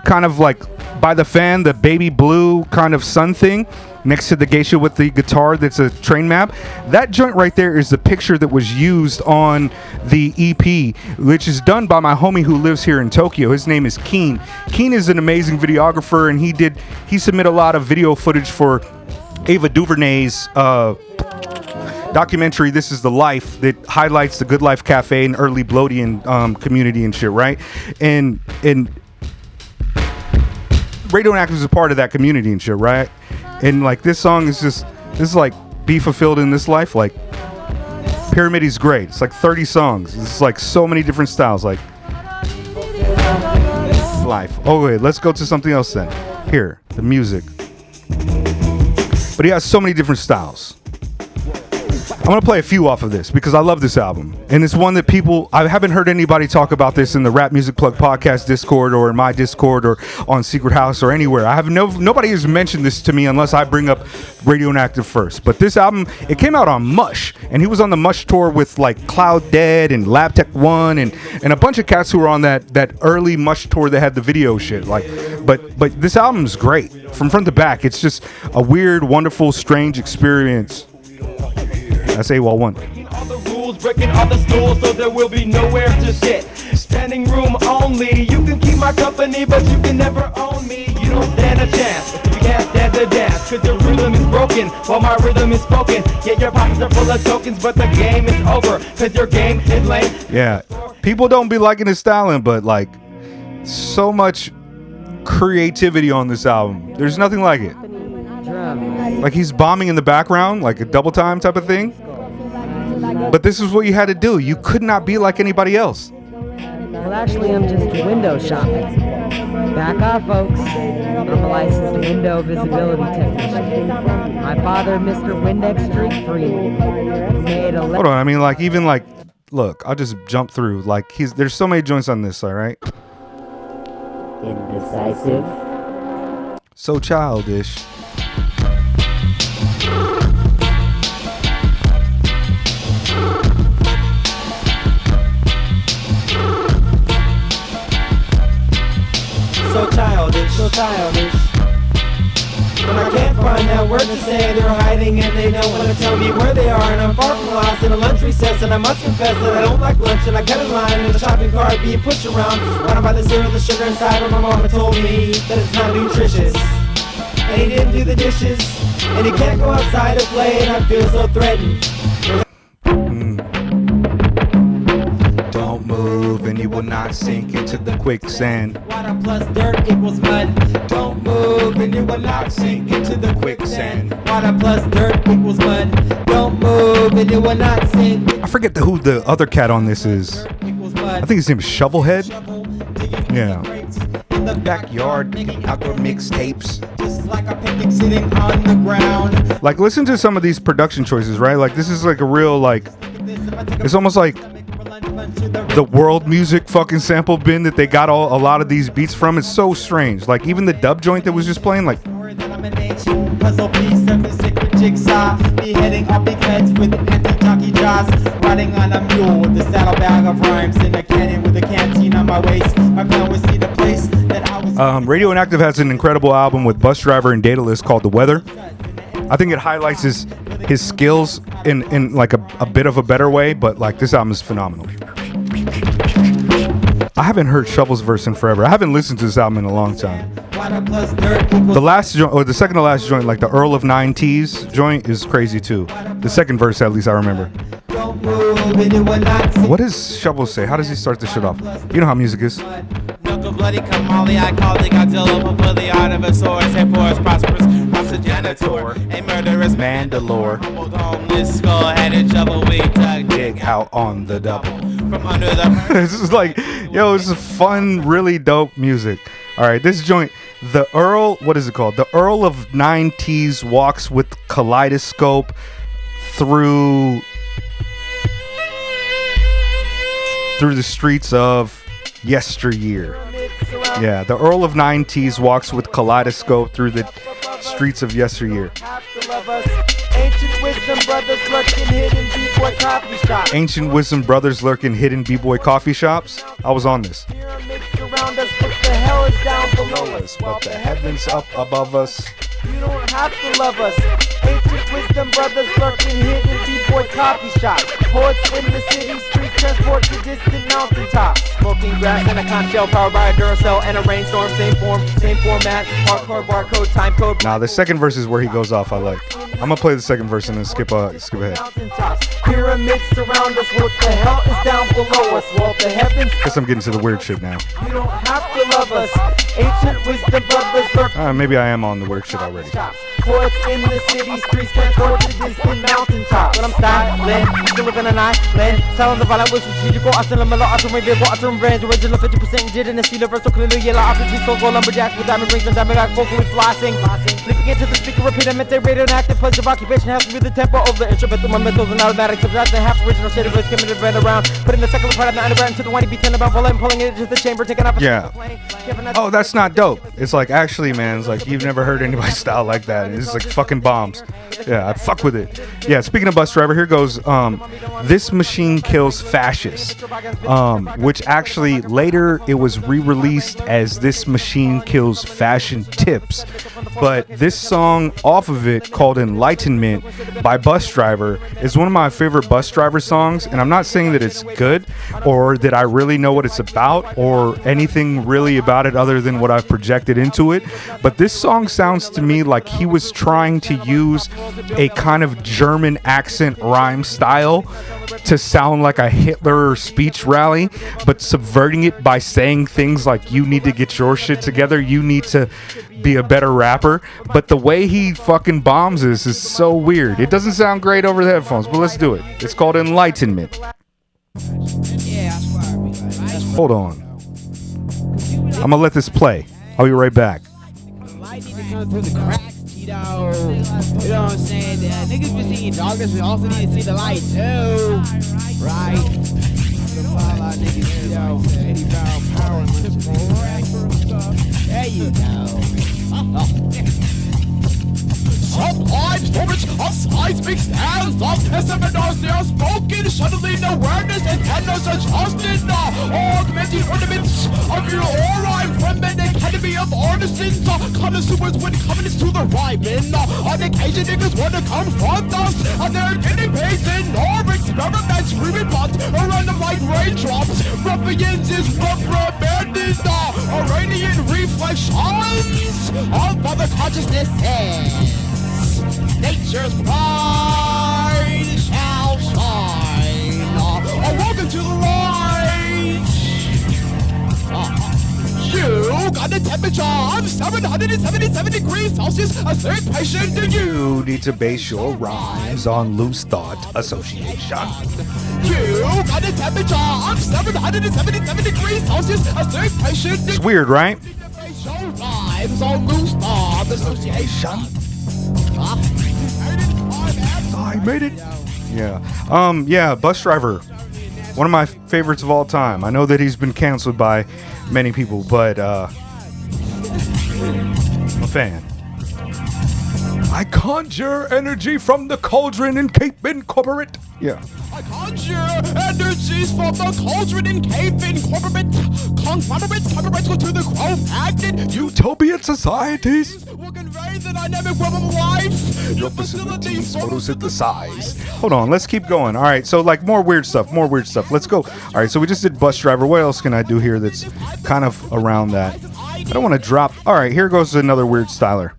kind of like by the fan, the baby blue kind of sun thing, next to the geisha with the guitar that's a train map, that joint right there is the picture that was used on the EP, which is done by my homie who lives here in Tokyo. His name is Keen. Keen is an amazing videographer, and he submitted a lot of video footage for Ava DuVernay's documentary This Is the Life, that highlights the Good Life Cafe and early Bloodian community and shit, right? And Radioinactive is a part of that community and shit, right? And like this song is just, this is like Be Fulfilled in This Life. Like Pyramidi's great. It's like 30 songs. It's like so many different styles. Like life. Oh wait, let's go to something else then. Here, the music. But he has so many different styles. I'm going to play a few off of this because I love this album. And it's one that I haven't heard anybody talk about this in the Rap Music Plug podcast Discord or in my Discord or on Secret House or anywhere. Nobody has mentioned this to me unless I bring up Radioinactive first. But this album, it came out on Mush. And he was on the Mush tour with like cLOUDDEAD and LabTech One and a bunch of cats who were on that early Mush tour that had the video shit. Like, but this album's great. From front to back, it's just a weird, wonderful, strange experience. That's AWOL 1. All the rules, breaking all the stools, so there will be nowhere to sit. Standing room only. You can keep my company, but you can never own me. You don't stand a chance. You can't stand the dance, cause your rhythm is broken while my rhythm is spoken. Yet your pockets are full of tokens, but the game is over, cause your game is lame. Yeah, people don't be liking his styling, but like so much creativity on this album. There's nothing like it. Like he's bombing in the background, like a double time type of thing. But this is what you had to do. You could not be like anybody else. Well, actually, I'm just window shopping. Back off, folks. I'm a licensed window visibility technician. My father, Mr. Windex Street Free, made a... Hold on, I mean, like, even like, look, I'll just jump through. Like, there's so many joints on this, all right? Indecisive. So childish. So childish. When I can't find that word to say, they're hiding and they don't want to tell me where they are. And I'm far from lost in a lunch recess, and I must confess that I don't like lunch. And I get in line in the shopping cart being pushed around. When I buy the cereal, the sugar inside, but my mama told me that it's not nutritious. And he didn't do the dishes, and he can't go outside to play, and I feel so threatened. Don't move and you will not sink into the quicksand. Water plus dirt equals mud. Don't move and you will not sink into the quicksand. Water plus dirt equals mud. Don't move and you will not sink. I forget who the other cat on this is. I think his name is Shovelhead. Yeah. In the backyard, outdoor mixtapes. Just like a picnic sitting on the ground. Like, listen to some of these production choices, right? Like, this is like a real, like, it's almost like the world music fucking sample bin that they got a lot of these beats from is so strange. Like even the dub joint that was just playing, like puzzle piece of the sacred jigsaw, beheading up big heads with anti-jockey jaws, riding on a mule with a saddlebag of rhymes in a canyon with a canteen on my waist. My plan was see the place that I was. Radioinactive has an incredible album with Busdriver and Daedalus called The Weather. I think it highlights his skills in like a bit of a better way, but like this album is phenomenal. I haven't heard Shovel's verse in forever. I haven't listened to this album in a long time. The last joint, or the second to last joint, like the Earl of Nine T's joint, is crazy too. The second verse, at least I remember. What does Shovel say? How does he start this shit off? You know how music is. Bloody Kamali, I call the Godzilla for the art of a sword, say porous, prosperous, a janitor, a murderous Mandalore. Homeless skull-headed shovel, we dig out on the double. From under the. This is like, yo, this is fun, really dope music. All right, this joint, the Earl, what is it called? The Earl of Nine T's walks with kaleidoscope through the streets of yesteryear. Yeah, the Earl of Nine T's walks with kaleidoscope through the streets of yesteryear. Ancient wisdom brothers lurking hidden B-boy coffee shops. Ancient wisdom brothers lurking hidden B-boy coffee shops. I was on this. Pyramids surround us, but the hell is down below us, but the heavens up above us. You don't have to love us. Ancient wisdom brothers lurking hidden B-boy coffee shops. Hordes in the city streets transport to distant mountaintops. Smoking grass and a conch shell powered by a Duracell and a rainstorm. Same form, same format. Hardcore barcode, time code. Nah, the second verse is where he goes off. I like. I'm gonna play the second verse and then skip ahead. Pyramids surround us. What the hell is down below us? Well, the heavens. Guess I'm getting to the weird shit now. You don't have to love us. Ancient wisdom brothers lurking. Maybe I am on the weird shit already. Hordes in the city streets transport to distant mountaintops. When I'm styling, still living an island. Sound the violent was strategical. I still am a lot of reveal. I turn brains. Original 50% did in the universal clearly yellow. After two so lumberjacks with diamond rings and diamond back vocally flossing. Leaping into the speaker, repeatamente radioinactive. Pleasure of occupation has to be the tempo of the instrumental momentals and automatic subtract and half original shade of it skimming the band around. Putting the secular part of the underground into the whiny beat about volume, pulling it into the chamber, taking off. Yeah. Oh, that's not dope. It's like, actually, man, it's like you've never heard anybody style like that. It's like fucking bombs. Yeah, I fuck with it. Yeah, speaking of Busdriver, here goes This Machine Kills Fascists, which actually later it was re-released as This Machine Kills Fashion Tips. But this song off of it, called Enlightenment by Busdriver, is one of my favorite Busdriver songs. And I'm not saying that it's good or that I really know what it's about or anything really about it other than what I've projected into it. But this song sounds to me like he was trying to use a kind of German accent rhyme style to sound like a Hitler speech rally, but subverting it by saying things like, you need to get your shit together, you need to be a better rapper. But the way he fucking bombs this is so weird. It doesn't sound great over the headphones, but let's do it. It's called Enlightenment. Hold on. I'm gonna let this play. I'll be right back. You know what I'm saying? Niggas been seeing darkness, we also need to see the light too. Right? Niggas, yo, 80 power power. There you go. Sometimes moments of seismic stands up as seminars they are spoken, suddenly no awareness and tenders adjusted, augmenting ornaments of your aura, remnant academy of artisans, connoisseurs when coming to the rhyming. On occasion niggas wanna confront us, and they're getting paid in our experiments, screaming but around them like raindrops. Ruffians is reprimanded, Iranian reflections of other consciousnesses. Nature's pride shall shine. Welcome to the light. You got a temperature of 777 degrees Celsius. A sick patient in You need to base your rhymes on loose thought association. You got a temperature of 777 degrees Celsius. A sick patient in It's weird, right? rhymes on loose thought association. I made it. Yeah. Yeah, Busdriver. One of my favorites of all time. I know that he's been canceled by many people, but I'm a fan. I conjure energy from the cauldron in Cape Incorporate. Yeah. I conjure energies from the cauldron in Cape Incorporate. Conglomerates go to the growth magnet. Utopian societies. Will convey the dynamic web of life. Your facilities photosynthesize. Hold on, let's keep going. All right, so like more weird stuff. Let's go. All right, so we just did Busdriver. What else can I do here that's kind of around that? I don't want to drop. All right, here goes another weird styler.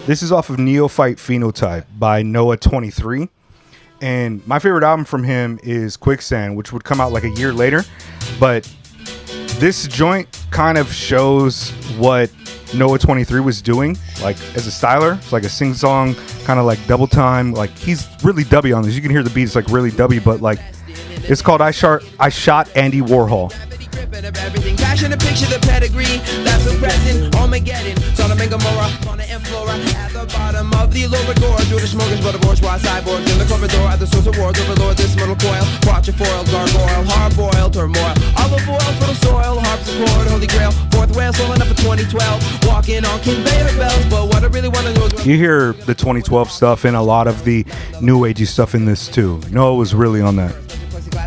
This is off of Neophyte Phenotype by Noah23. And my favorite album from him is Quicksand, which would come out like a year later. But this joint kind of shows what Noah23 was doing, like as a styler. It's like a sing-song, kind of like double time. Like he's really dubby on this. You can hear the beat, it's like really dubby, but like it's called I Shot Andy Warhol. Of everything, passion to picture the pedigree that's the present. Armageddon, Sodom and Gomorrah, fauna and flora at the bottom of the lower gorge. Do the smorgasbord of bourgeois cyborgs in the corridor at the source of wars. Overlord this metal coil, watch it foiled, gargoyle, hard-boiled turmoil, olive oil, fertile soil, harpsichord, holy grail, fourth whale, swollen up for 2012, walking on conveyor belts. But what I really want to know is you hear the 2012 stuff and a lot of the new agey stuff in this too. Noah was really on that.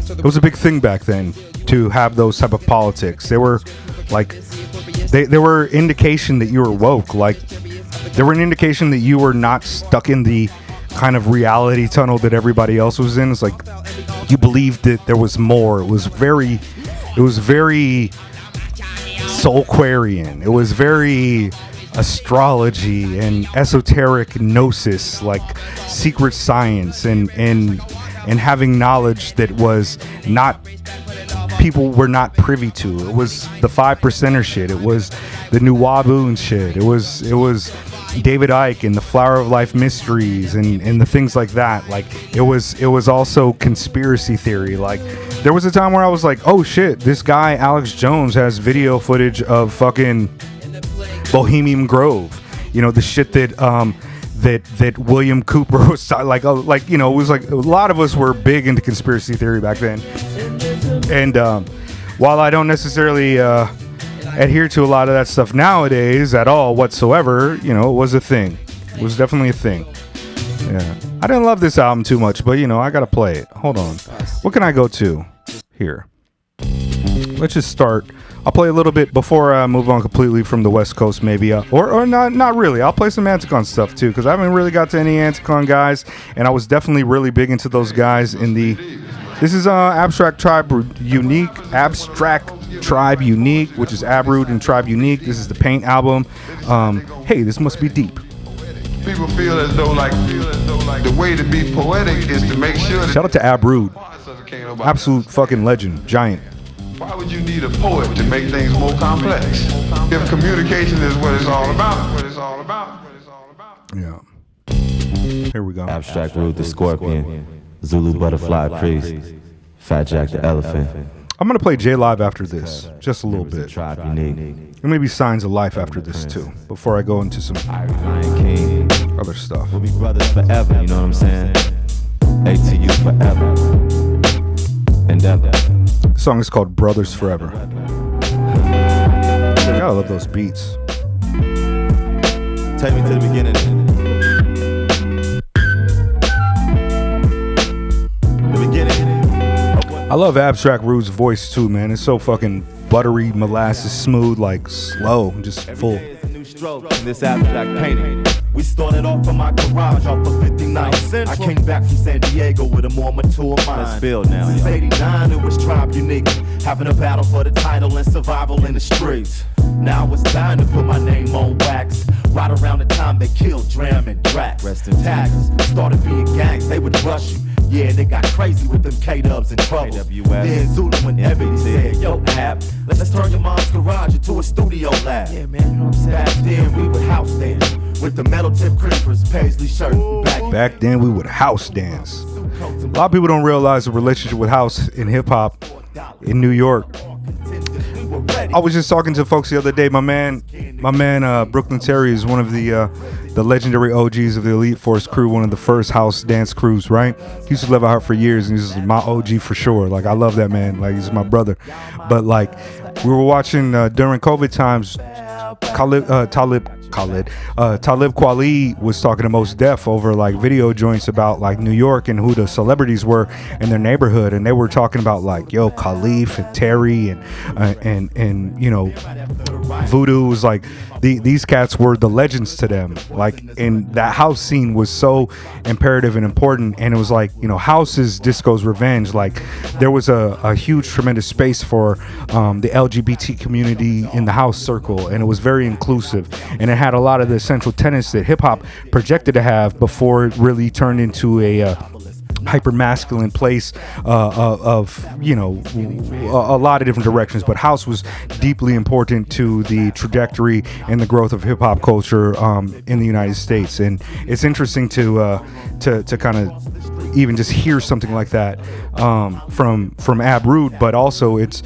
It was a big thing back then to have those type of politics. They were like, they were indication that you were woke. Like, they were an indication that you were not stuck in the kind of reality tunnel that everybody else was in. It's like you believed that there was more. It was very Soulquarian. It was very astrology and esoteric gnosis, like secret science and having knowledge that was not, people were not privy to. It was the 5%er shit. It was the New Waboon shit. It was David Icke and the Flower of Life Mysteries and the things like that. Like it was also conspiracy theory. Like there was a time where I was like, oh shit, this guy Alex Jones has video footage of fucking Bohemian Grove. You know, the shit that that William Cooper was like, you know, it was like a lot of us were big into conspiracy theory back then. And while I don't necessarily adhere to a lot of that stuff nowadays at all whatsoever, you know, it was a thing. It was definitely a thing. Yeah. I didn't love this album too much, but, you know, I got to play it. Hold on. What can I go to here? Let's just start. I'll play a little bit before I move on completely from the West Coast, maybe. Or not really. I'll play some Anticon stuff, too, because I haven't really got to any Anticon guys, and I was definitely really big into those guys in the... This is Abstract Tribe Unique, which is Abroot and Tribe Unique. This is the Paint album. Hey, this must be deep. People feel as though like the way to be poetic is to make sure that... Shout out to Abroot. Absolute fucking legend. Giant. Why would you need a poet to make things more complex? If communication is what it's all about. Yeah. Here we go. Abstract Root the Scorpion, Zulu Butterfly Priest, Fat Jack the Elephant. I'm going to play J Live after this, just a little bit. And maybe Signs of Life after this too, before I go into some other stuff. We'll be brothers forever, you know what I'm saying? ATU forever. Endeavor. The song is called Brothers Forever. God, I love those beats. Take me to the beginning. I love Abstract Root's voice too, man. It's so fucking buttery, molasses, smooth, like slow, just full. In this abstract painting, we started off from my garage off of 59th. I came back from San Diego with a more mature mind. Let's build now. Since 89, it was Tribe Unique, having a battle for the title and survival in the streets. Now it's time to put my name on wax. Right around the time they killed Dram and Drax. Tags started being gangs, they would rush you. Yeah, they got crazy with them K-Dubs and trouble. Then Zulu and Ebony said, yo, Ab, let's turn your mom's garage into a studio lab. Yeah, man, you know what I'm saying? Back then, we would house dance with the metal tip creepers, paisley shirt. Back then, we would house dance. A lot of people don't realize the relationship with house in hip-hop in New York. I was just talking to folks the other day. My man, Brooklyn Terry is one of the the legendary OGs of the Elite Force crew, one of the first house dance crews, right? He used to live out here for years, and he's my OG for sure. Like, I love that man. Like, he's my brother. But like, we were watching during COVID times, Talib Kweli was talking to Mos Def over like video joints about like New York and who the celebrities were in their neighborhood, and they were talking about like, yo, Khalif and Terry and you know, Voodoo was like, these cats were the legends to them. Like, and that house scene was so imperative and important, and it was like, you know, house is disco's revenge. Like, there was a huge, tremendous space for the LGBT community in the house circle, and it was very inclusive, and it had a lot of the essential tenets that hip-hop projected to have before it really turned into a hyper masculine place of, you know, a lot of different directions. But house was deeply important to the trajectory and the growth of hip hop culture in the United States. And it's interesting to kind of even just hear something like that from Ab Rude, but also it's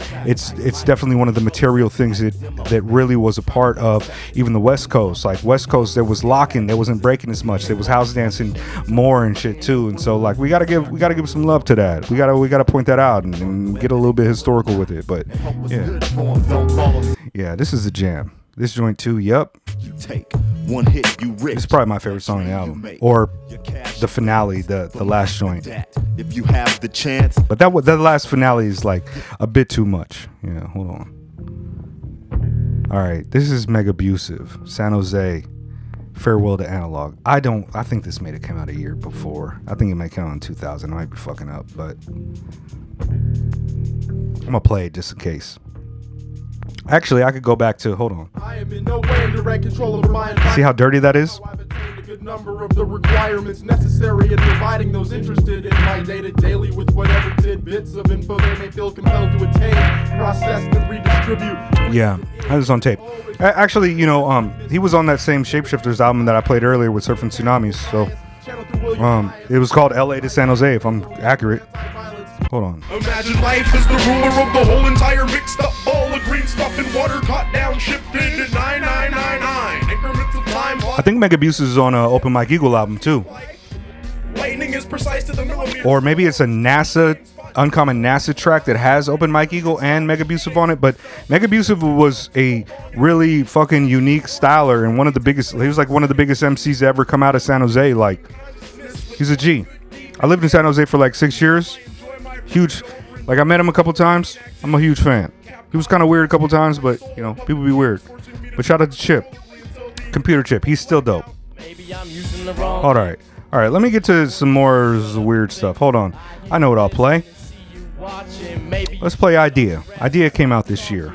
definitely one of the material things that really was a part of even the West Coast. Like, West Coast, there was locking, there wasn't breaking as much, there was house dancing more and shit too. And so like, we gotta give some love to that. We gotta point that out and get a little bit historical with it. But yeah, this is a jam. This joint too. Yup. You take one hit, you rich. It's probably my favorite song on the album, or the finale, the last joint. If you have the chance. But that last finale is like a bit too much. Yeah, hold on. All right, this is Megabusive, San Jose. Farewell to Analog. I think this may have come out a year before. I think it may come out in 2000. I might be fucking up, but I'm gonna play it just in case. Actually, I could go back to, hold on. I am in no way in direct control of my See how dirty that is? I've attained a good number of the requirements necessary in providing those interested in my data daily with whatever tidbits of info they may feel compelled to attain, process, and redistribute. Yeah, I was on tape. Actually, you know, he was on that same Shapeshifters album that I played earlier with Surfing Tsunamis. So, it was called LA to San Jose, if I'm accurate. Hold on. Imagine life is the ruler of the whole entire mixed up ball of green stuff and water caught down, shifted to 9999 increments of time. I think Megabusive is on an Open Mike Eagle album too. Lightning is precise to the millimeter. Or maybe it's a Uncommon NASA track that has Open Mike Eagle and Megabusive on it. But Megabusive was a really fucking unique styler and he was like one of the biggest MCs to ever come out of San Jose. Like, he's a G. I lived in San Jose for like 6 years. Huge, like, I met him a couple times. I'm a huge fan. He was kind of weird a couple times, but you know, people be weird. But shout out to Chip, Computer Chip. He's still dope. All right, let me get to some more weird stuff. Hold on, I know what I'll play. Let's play Eyedea. Eyedea came out this year.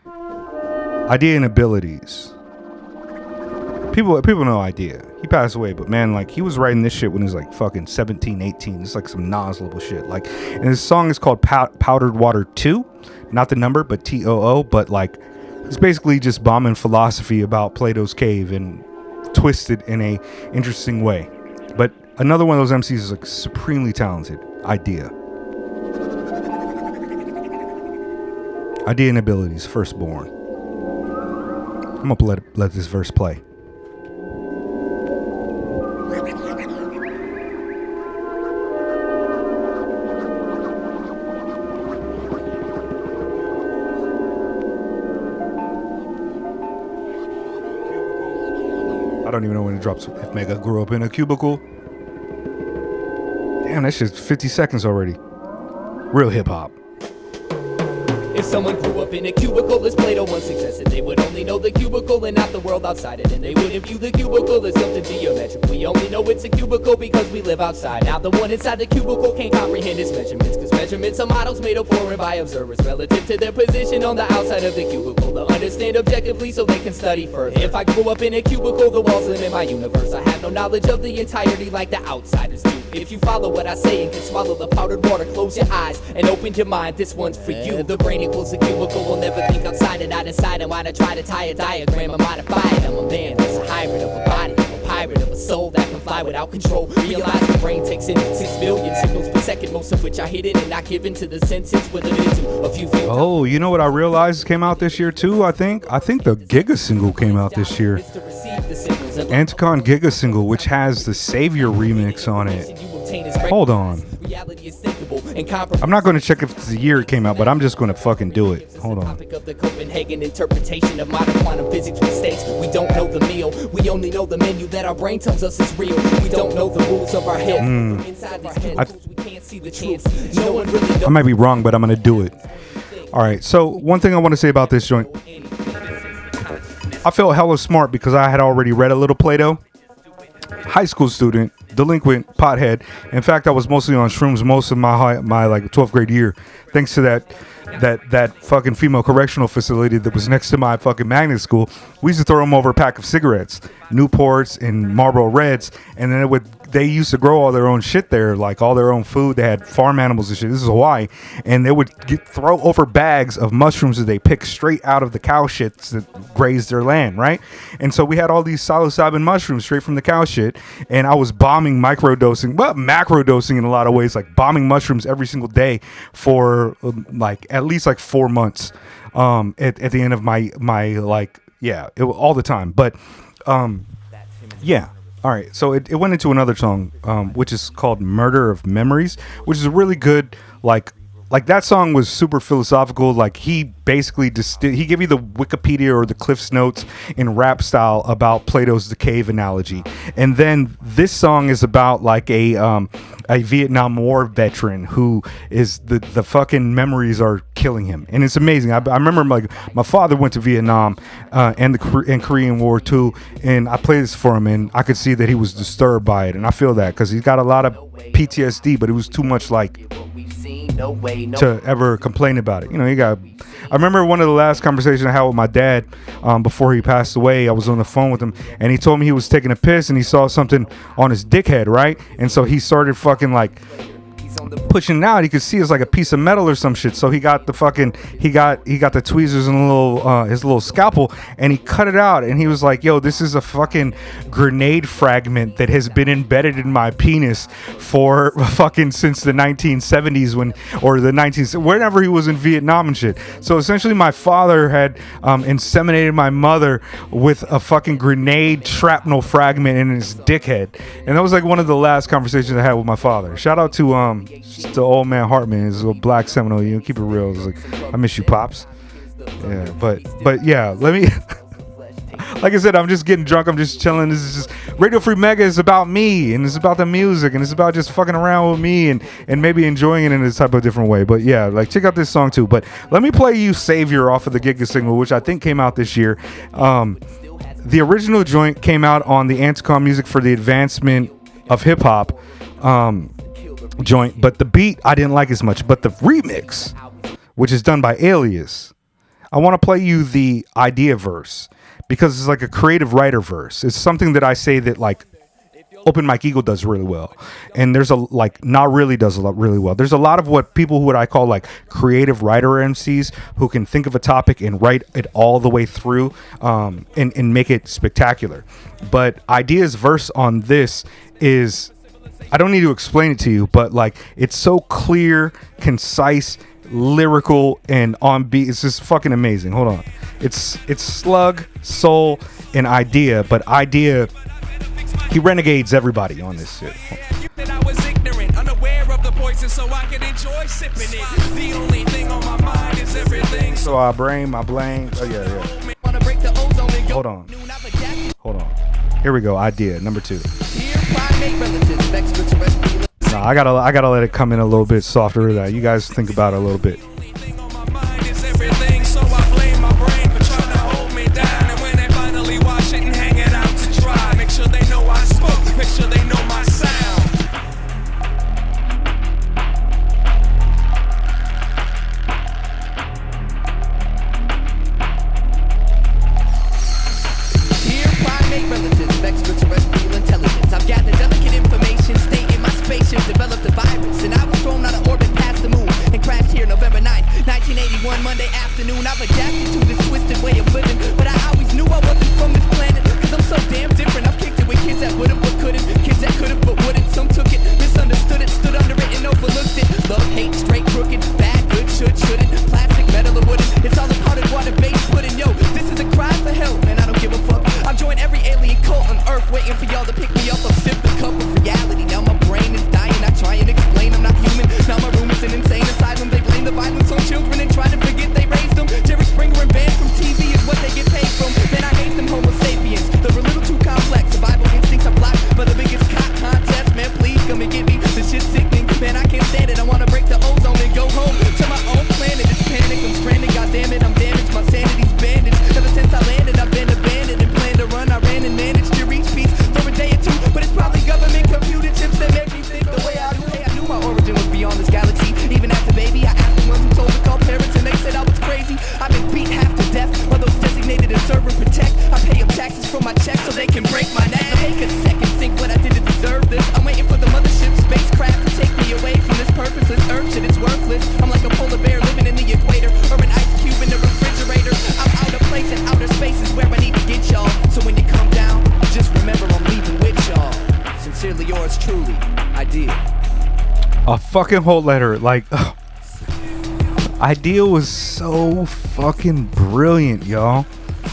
Eyedea and Abilities. People know Eyedea. He passed away, but man, like, he was writing this shit when he was like fucking 17, 18. It's like some Nas level shit. Like, and his song is called Powdered Water 2. Not the number, but TOO. But like, it's basically just bombing philosophy about Plato's cave and twisted in a interesting way. But another one of those MCs is like supremely talented. Eyedea. Eyedea and Abilities, Firstborn. I'm gonna let this verse play. I don't even know when it drops. If Mega grew up in a cubicle. Damn, that shit's 50 seconds already. Real hip hop. If someone grew up in a cubicle as Plato once suggested, they would only know the cubicle and not the world outside it, and they wouldn't view the cubicle as something geometric. We only know it's a cubicle because we live outside. Now the one inside the cubicle can't comprehend its measurements, because measurements are models made up for and by observers relative to their position on the outside of the cubicle to understand objectively so they can study further. If I grew up in a cubicle, the walls limit my universe. I have no knowledge of the entirety like the outsiders do. If you follow what I say and can swallow the powdered water, close your eyes and open your mind. This one's for you. The brain equals a cubicle. We'll never think outside and not inside. And why to try to tie a diagram and modify it? I'm a man that's a hybrid of a body. I'm a pirate of a soul that can fly without control. Realize the brain takes in 6 billion signals per second, most of which are hidden and not given to the senses. We're limited to a few things. Oh, you know what I realized came out this year too? I think the Giga single came out this year. To receive the signal. Anticon Giga single, which has the Savior remix on it. Hold on. I'm not going to check if it's the year it came out, but I'm just going to fucking do it. Hold on. The Copenhagen interpretation of modern quantum physics mistakes. We don't know the meal. We only know the menu that our brain tells us is real. We don't know the rules of our head. Inside these heads, we can't see the chance. No one really knows. I might be wrong, but I'm going to do it. All right. So one thing I want to say about this joint. I felt hella smart because I had already read a little Plato. High school student, delinquent, pothead. In fact, I was mostly on shrooms most of my like 12th grade year, thanks to that fucking female correctional facility that was next to my fucking magnet school. We used to throw them over a pack of cigarettes, Newports and Marlboro Reds, and then they used to grow all their own shit there, like all their own food. They had farm animals and shit. This is Hawaii, and they would throw over bags of mushrooms that they picked straight out of the cow shits that grazed their land, right? And so we had all these psilocybin mushrooms straight from the cow shit, and I was bombing macrodosing in a lot of ways, like bombing mushrooms every single day for at least 4 months. At the end of my all the time, but yeah. All right, so it went into another song, which is called "Murder of Memories," which is a really good, like that song was super philosophical. Like he basically he gave you the Wikipedia or the Cliff's Notes in rap style about Plato's The Cave analogy, and then this song is about like a Vietnam War veteran who is the fucking memories are killing him, and it's amazing. I remember my father went to Vietnam and Korean War too, and I played this for him, and I could see that he was disturbed by it, and I feel that because he's got a lot of PTSD, but it was too much to ever complain about it. I remember one of the last conversations I had with my dad before he passed away. I was on the phone with him, and he told me he was taking a piss and he saw something on his dickhead, right? And so he started fucking pushing it out. He could see it's like a piece of metal or some shit. So he got the the tweezers and his little scalpel, and he cut it out, and he was like, yo, this is a fucking grenade fragment that has been embedded in my penis for fucking since the 1970s whenever he was in Vietnam and shit. So essentially my father had inseminated my mother with a fucking grenade shrapnel fragment in his dickhead, and that was like one of the last conversations I had with my father. Shout out to old man Hartman, is a black Seminole. Keep it real. It's like, I miss you, pops. Yeah, but yeah, let me. Like I said, I'm just getting drunk. I'm just chilling. This is just Radio Free Mega is about me, and it's about the music, and it's about just fucking around with me, and maybe enjoying it in a type of different way. But yeah, check out this song too. But let me play you "Savior" off of the Giga single, which I think came out this year. The original joint came out on the Anticon Music for the Advancement of Hip Hop joint, but the beat I didn't like as much. But the remix, which is done by Alias, I want to play you the Eyedea verse because it's like a creative writer verse. It's something that I say that Open Mike Eagle does really well, and there's Not Really does a lot really well. There's a lot of what I call creative writer MCs who can think of a topic and write it all the way through and make it spectacular. But Eyedea's verse on this is, I don't need to explain it to you, but it's so clear, concise, lyrical, and on beat. It's just fucking amazing. Hold on. It's Slug, Soul, and Eyedea, but Eyedea, he renegades everybody on this shit. So I blame. Oh yeah. Hold on. Here we go. Eyedea, number 2. No, I gotta let it come in a little bit softer than that. You guys think about it a little bit. Developed a virus, and I was thrown out of orbit past the moon and crashed here November 9th, 1981, Monday afternoon. I've adapted to this twisted way of living, but I always knew I wasn't from this planet, cause I'm so damn different. I've kicked it with kids that would've but couldn't, kids that could've but wouldn't. Some took it, misunderstood it, stood under it and overlooked it. Love, hate, straight, crooked, bad, good, should, shouldn't, plastic, metal, or wooden. It's all a part of water-based pudding. Yo, this is a cry for help, and I don't give a fuck. I've joined every alien cult on Earth. my chest so they can break my neck. Take a second, think what I did to deserve this. I'm waiting for the mothership spacecraft to take me away from this purposeless earth. Shit, it's worthless. I'm like a polar bear living in the equator, or an ice cube in the refrigerator. I'm out of place in outer space is where I need to get y'all. So when you come down, just remember I'm leaving with y'all. Sincerely yours truly, Eyedea. A fucking whole letter. Like, Eyedea was so fucking brilliant, y'all.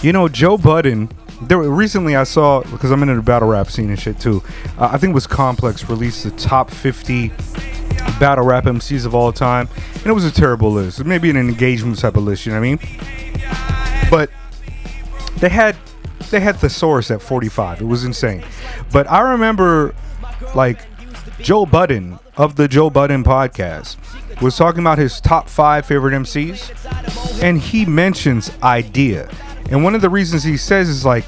You know, Joe Budden, recently I saw, because I'm into the battle rap scene and shit too, I think it was Complex released the top 50 battle rap MCs of all time, and it was a terrible list. Maybe an engagement type of list, you know what I mean? But they had Thesaurus at 45. It was insane. But I remember, like, Joe Budden of the Joe Budden podcast was talking about his top 5 favorite MCs, and he mentions Eyedea. And one of the reasons he says is, like,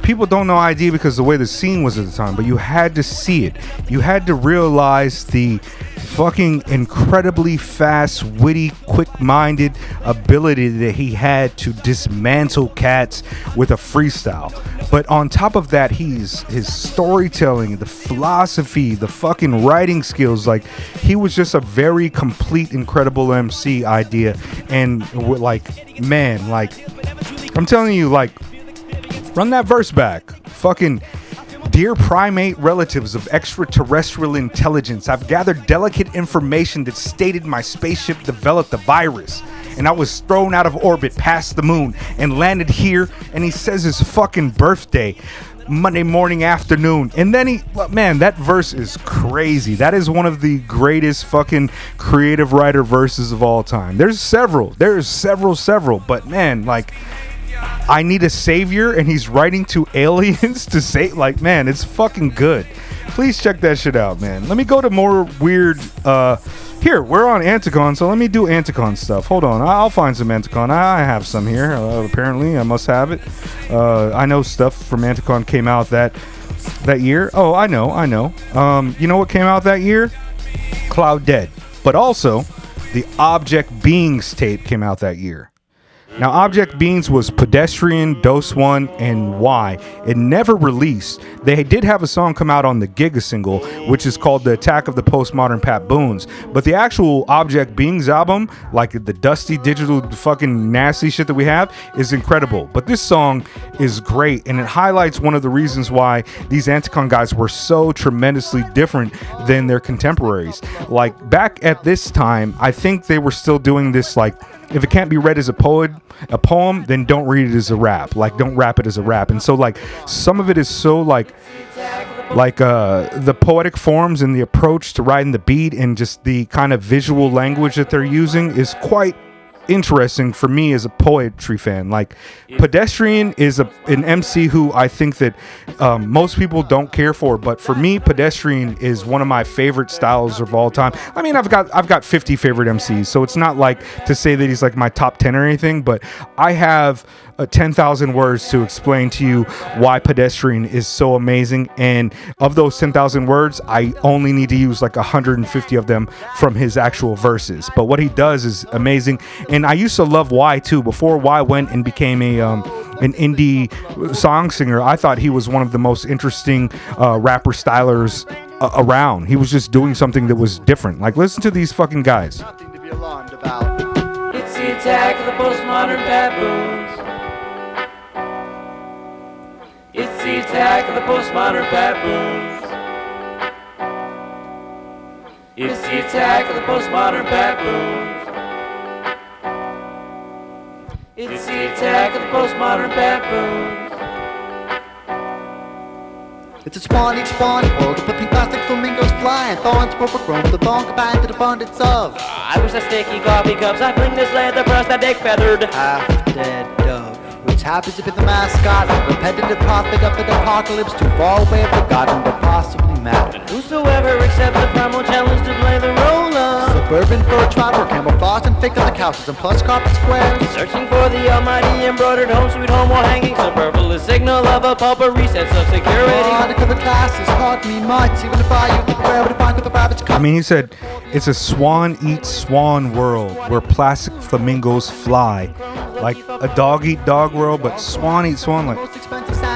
people don't know Eyedea because the way the scene was at the time, but you had to see it. You had to realize the fucking incredibly fast, witty, quick-minded ability that he had to dismantle cats with a freestyle. But on top of that, his storytelling, the philosophy, the fucking writing skills, like, he was just a very complete, incredible MC, Eyedea. And like, man, like, I'm telling you, like, run that verse back. Fucking, dear primate relatives of extraterrestrial intelligence, I've gathered delicate information that stated my spaceship developed a virus, and I was thrown out of orbit past the moon and landed here. And he says his fucking birthday, Monday morning afternoon. And then man, that verse is crazy. That is one of the greatest fucking creative writer verses of all time. There's several, but man, like, I need a savior, and he's writing to aliens to say, like, man, it's fucking good. Please check that shit out, man. Let me go to more weird, here, we're on Anticon, so let me do Anticon stuff. Hold on, I'll find some Anticon. I have some here, apparently, I must have it. I know stuff from Anticon came out that year. Oh, I know. You know what came out that year? cLOUDDEAD. But also, the Object Beings tape came out that year. Now, Object Beings was Pedestrian, Dose 1, and Y. It never released. They did have a song come out on the Giga single, which is called The Attack of the Postmodern Papoons. But the actual Object Beings album, like the dusty, digital, fucking nasty shit that we have, is incredible. But this song is great, and it highlights one of the reasons why these Anticon guys were so tremendously different than their contemporaries. Like, back at this time, I think they were still doing this, like, if it can't be read as a poem, then don't read it as a rap. Like, don't rap it as a rap. And so, like, some of it is so, like the poetic forms and the approach to writing the beat and just the kind of visual language that they're using is quite interesting for me as a poetry fan. Like, Pedestrian is an MC who I think that most people don't care for, but for me, Pedestrian is one of my favorite styles of all time. I mean, I've got 50 favorite MCs, so it's not like to say that he's like my top 10 or anything, but I have 10,000 words to explain to you why Pedestrian is so amazing. And of those 10,000 words, I only need to use like 150 of them from his actual verses. But what he does is amazing. And I used to love Y too. Before Y went and became an indie song singer, I thought he was one of the most interesting rapper stylers around. He was just doing something that was different. Like, listen to these fucking guys. Nothing to be alarmed about. It's the attack of the postmodern baboons. It's the attack of the postmodern baboons. It's the attack of the postmodern baboons. It's the attack of the postmodern baboons. It's a spawny world of flipping plastic flamingos flying, thorns overgrown with the thong combined to the abundance of. I wish the sticky coffee cups I fling this leather prosthetic feathered half-dead dove, which happens to be the mascot, repetitive prophet of the apocalypse, too far away, forgotten but possibly matter. Whosoever accepts the primal challenge to play the role of suburban fur tribe or camouflage and fake on the couches and plush carpet squares, searching for the almighty embroidered home sweet home while hanging superfluous signal of a paupery sense of security. The classes taught me much, even if I used to wear with a fine with a ravage. I mean, he said it's a swan eat swan world where plastic flamingos fly, like a dog eat dog world, but swan eat swan. Like,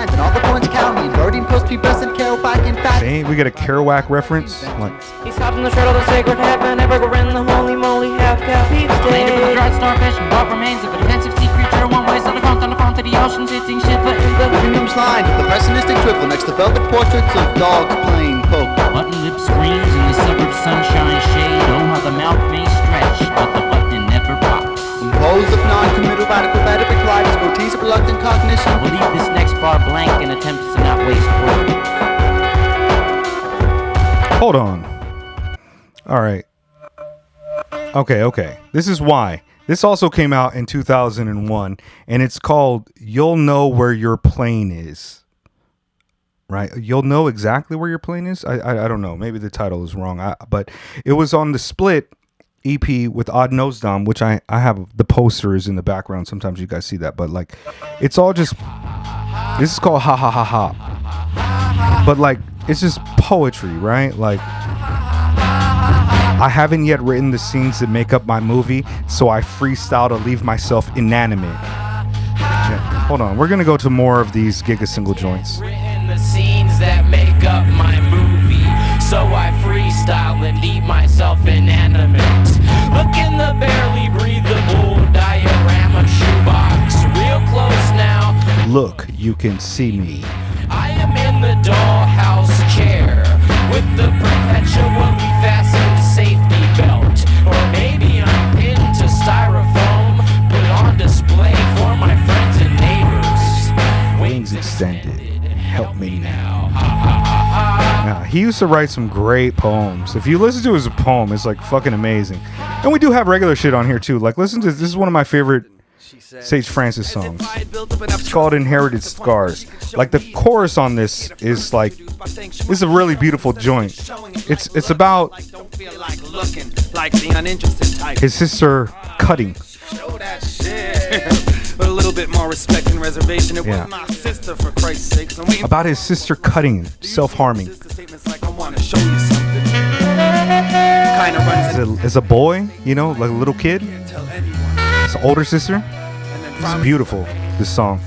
lines and all the points count. Me inverting post-pubescent Kerouac in fact. See, we get a Kerouac reference. Like, He's hopped in the shuttle, the sacred heaven, ever go in the holy moly, half-cow beef steak. Landed with a dried starfish and what remains of a defensive sea creature. One way, so the front on the front of the ocean, sitting shiver in the living room's lined with the pessimistic twinkle next to velvet portraits of dogs playing poker. Button lip screams in the severed sunshine shade. Oh, how the mouth may stretch, but the button never pops. Composed of non-committal radical rhetoric, kaleidoscope, of reluctant cognition. We'll leave this next bar blank and attempt to not waste words. hold on. All right. Okay. This is why. This also came out in 2001, and it's called You'll Know Where Your Plane Is. Right? You'll know exactly where your plane is? I don't know. Maybe the title is wrong. But it was on the Split EP with Odd Nose Dom, which I have the posters in the background. Sometimes you guys see that. But, like, it's all just... This is called Ha Ha Ha Ha. But, like, it's just poetry, right? Like... I haven't yet written the scenes that make up my movie, so I freestyle to leave myself inanimate. Yeah, hold on, we're gonna go to more of these Giga single joints. Written the scenes that make up my movie, so I freestyle and leave myself inanimate. Look in the barely breathable diorama shoebox, real close now. Look, you can see me. I am in the dollhouse chair with the perpetually fastened safety belt, or maybe I'm pinned to styrofoam, put on display for my friends and neighbors. Wings extended, help me now. Now, he used to write some great poems. If you listen to his poem, it's like fucking amazing. And we do have regular shit on here too. Like, listen to this. This is one of my favorite Sage Francis songs. It's called Inherited Scars. Like, the chorus on this is like, this is a really beautiful joint. It's about his sister cutting. But a little bit more respect and reservation. It was my sister, for Christ's sake. About his sister cutting, self-harming. As a boy, you know, like a little kid. His older sister. It's beautiful, this song.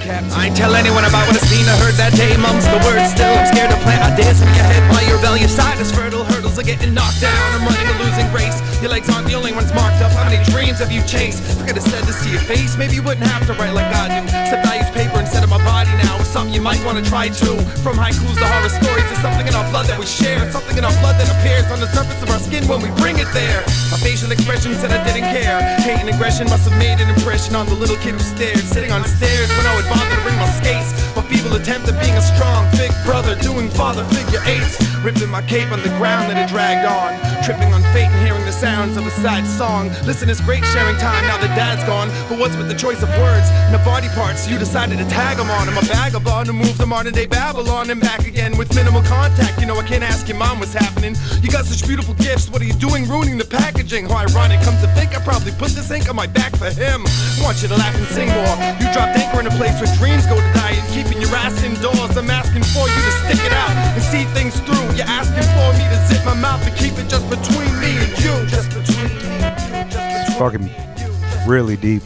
I ain't tell anyone about what I seen or heard that day. Mum's the word still. I'm scared to plant ideas in your head while your rebellious side is fertile. Hurdles are getting knocked down. I'm running a losing race. Your legs aren't the only ones marked up. How many dreams have you chased? I could have said this to your face. Maybe you wouldn't have to write like I do. Except I use paper instead of my body now. It's something you might want to try too. From haikus to horror stories, there's something in our blood that we share. It's something in our blood that appears on the surface of our skin when we bring it there. My facial expression said I didn't care. Hate and aggression must have made an impression on the little kid who stared. Sitting on the stairs when I would bother to bring my skates. My feeble attempt at being a strong big brother, doing father figure eights. Ripping my cape on the ground that it dragged on. Tripping on fate and hearing the sounds of a sad song. Listen, it's great sharing time now that dad's gone. But what's with the choice of words and the body parts you decided to tag them on? I'm a vagabond who moved to modern day Babylon and back again with minimal contact. You know, I can't ask your mom what's happening. You got such beautiful gifts, what are you doing ruining the packaging? How ironic, come to think I probably put this ink on my back for him. I want you to laugh and sing more. You dropped anchor in a place where dreams go to die and keeping your ass indoors. I'm asking for you to stick it out and see things through. You're asking for me to zip my mouth and keep it just between me and you. Just between me and you. It's fucking really deep.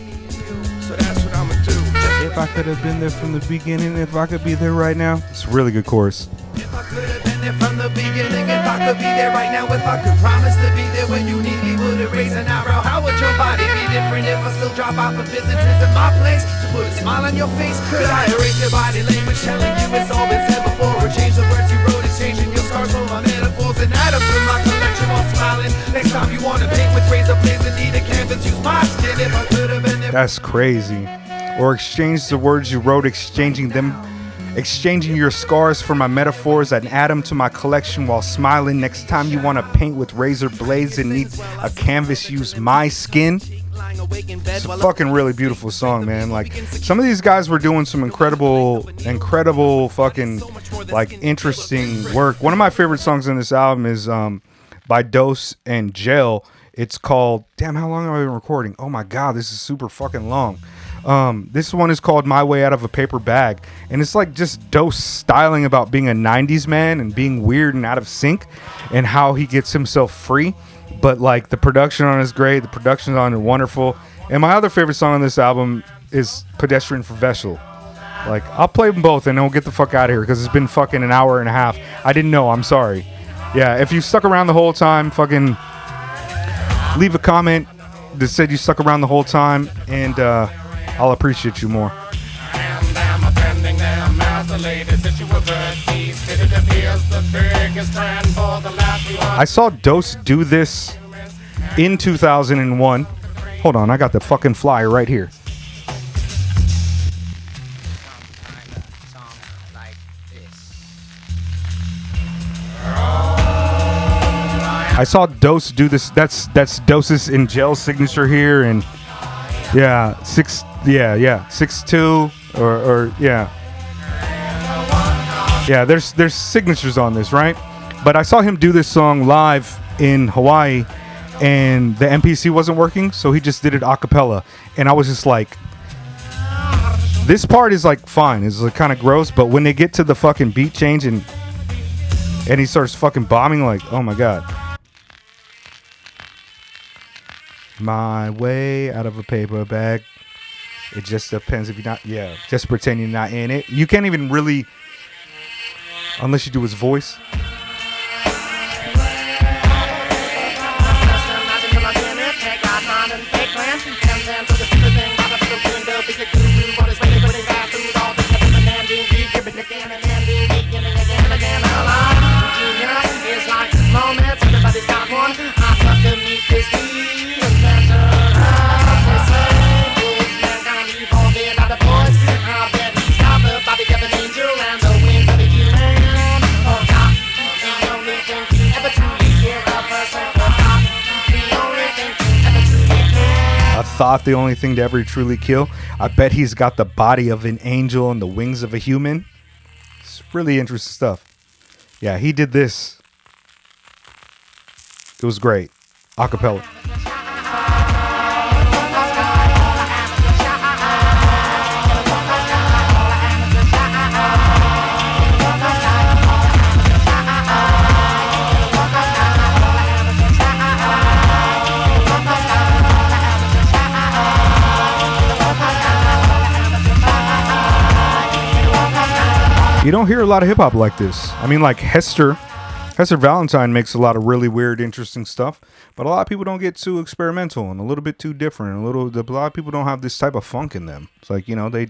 So that's what I'ma do. If I could have been there from the beginning, if I could be there right now. It's a really good chorus. If I could have been there from the beginning, if I could be there right now, if I could promise to be there when you need me, would it raise an eyebrow? How would your body be different if I still drop off of visitors in my place to put a smile on your face? Could I erase your body language telling you it's all been said before, or change the words you wrote, exchanging your scars for my metaphors and atoms in my collection while smiling? Next time you wanna paint with razor blades and need a canvas, use my skin. If I could have been there. That's crazy. Or exchange the words you wrote, exchanging your scars for my metaphors, an atom to my collection while smiling. Next time you want to paint with razor blades and need a canvas, use my skin. It's a fucking really beautiful song, man. Like, some of these guys were doing some incredible fucking, like, interesting work. One of my favorite songs on this album is by Dose and Jail. It's called, damn, how long have I been recording? Oh my god, this is super fucking long. This one is called My Way Out of a Paper Bag, and it's like just Dose styling about being a 90s man and being weird and out of sync and how he gets himself free. But like, the production on it is great, the production on it is wonderful. And my other favorite song on this album is Pedestrian for Vessel. Like, I'll play them both and then we'll get the fuck out of here because it's been fucking an hour and a half. I didn't know. I'm sorry. Yeah, if you stuck around the whole time, fucking leave a comment that said you stuck around the whole time, and I'll appreciate you more. I saw Dose do this in 2001. Hold on, I got the fucking flyer right here. I saw Dose do this. That's Dose's in jail signature here, and yeah, 6'2" or yeah. Yeah, there's signatures on this, right? But I saw him do this song live in Hawaii, and the MPC wasn't working, so he just did it a cappella. And I was just like, this part is like fine. It's like kind of gross, but when they get to the fucking beat change and he starts fucking bombing, like, oh my god. My way out of a paper bag. It just depends if you're not, yeah, just pretend you're not in it. You can't even really, unless you do his voice. Thought the only thing to ever truly kill. I bet he's got the body of an angel and the wings of a human. It's really interesting stuff. Yeah, he did this. It was great. Acapella. You don't hear a lot of hip hop like this. I mean, like Hester Valentine makes a lot of really weird, interesting stuff, but a lot of people don't get too experimental and a little bit too different. A lot of people don't have this type of funk in them. It's like, you know, they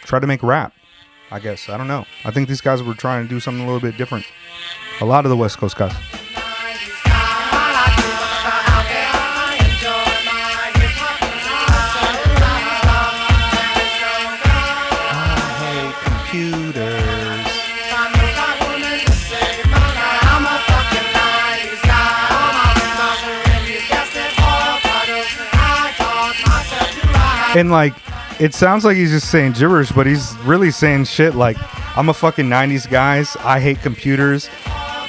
try to make rap. I guess, I don't know. I think these guys were trying to do something a little bit different. A lot of the West Coast guys. And like, it sounds like he's just saying gibberish, but he's really saying shit like, I'm a fucking 90s guys. I hate computers.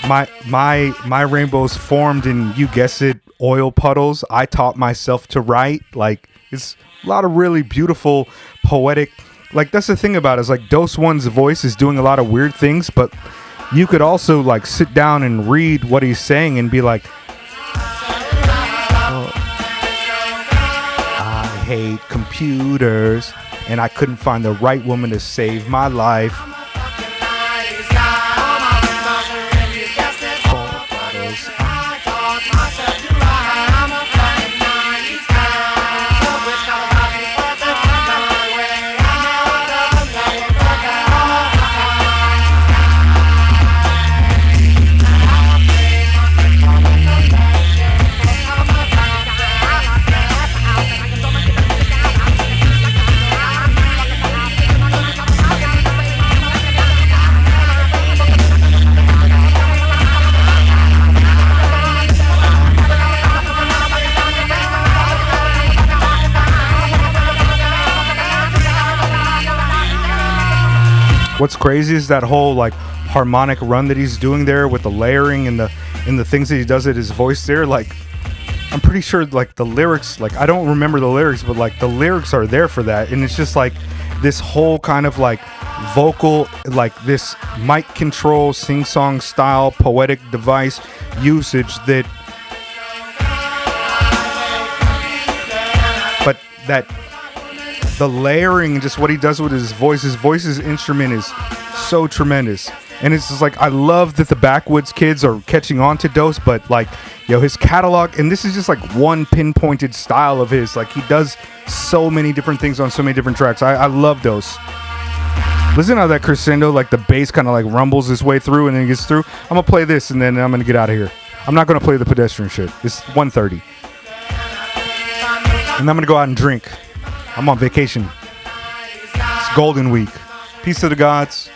My rainbows formed in, you guess it, oil puddles. I taught myself to write. Like, it's a lot of really beautiful, poetic. Like, that's the thing about it, is like Dose One's voice is doing a lot of weird things, but you could also like sit down and read what he's saying and be like, I hate computers, and I couldn't find the right woman to save my life. What's crazy is that whole like harmonic run that he's doing there with the layering and the things that he does at his voice there. Like, I'm pretty sure like the lyrics, like I don't remember the lyrics, but like the lyrics are there for that. And it's just like this whole kind of like vocal, like this mic control, sing-song style, poetic device usage that, but the layering and just what he does with his voice. His instrument is so tremendous. And it's just like, I love that the Backwoods kids are catching on to Dose, but like, yo, his catalog, and this is just like one pinpointed style of his. Like, he does so many different things on so many different tracks. I love Dose. Listen to that crescendo, like the bass kind of like rumbles its way through and then gets through. I'm going to play this and then I'm going to get out of here. I'm not going to play the pedestrian shit. It's 1:30. And I'm going to go out and drink. I'm on vacation. It's Golden Week. Peace to the gods.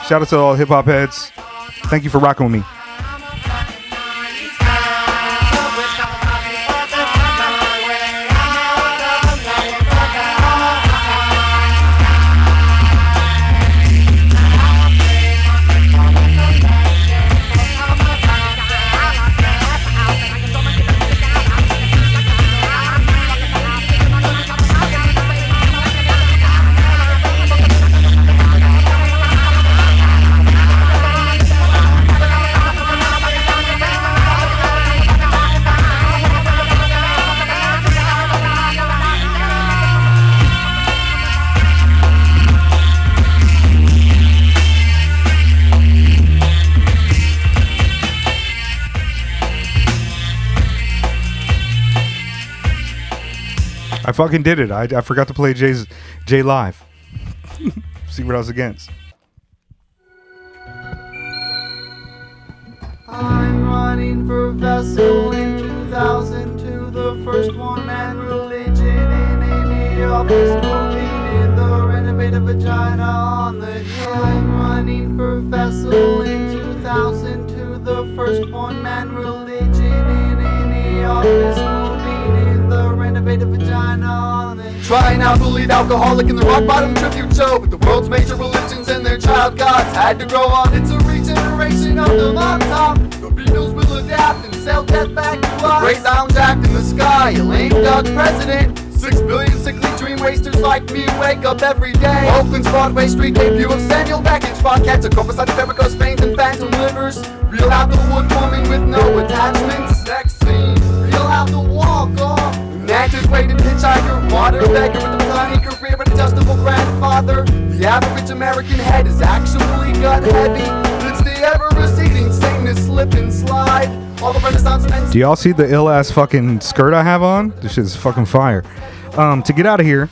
Shout out to all hip hop heads. Thank you for rocking with me. I fucking did it. I forgot to play Jay live. See what I was against. I'm running for vessel in 2002, the first one-man religion in any office moving in the renovated vagina on the hill. I'm running for vessel in 2002, the first one-man religion in any office moving in the renovated vagina on the hill. Trying out bullied alcoholic in the rock bottom tribute show, but the world's major religions and their child gods had to grow on. It's a regeneration of the mob top. The Beatles will adapt and sell death back to us. The great lounge act in the sky, a lame duck president. 6 billion sickly dream wasters like me wake up every day. Oakland's Broadway Street debut of Samuel Beckett. Spot cats, a copacetic varicose veins and phantom livers. Reel out the wood woman with no attachments. Next scene, reel out the walk-off. An antiquated hitchhiker, water beggar with a tiny career, an adjustable grandfather. The average American head is actually gut heavy. It's the ever-receding Satanist slip and slide. All the Renaissance men. Do y'all see the ill-ass fucking skirt I have on? This shit is fucking fire. To get out of here,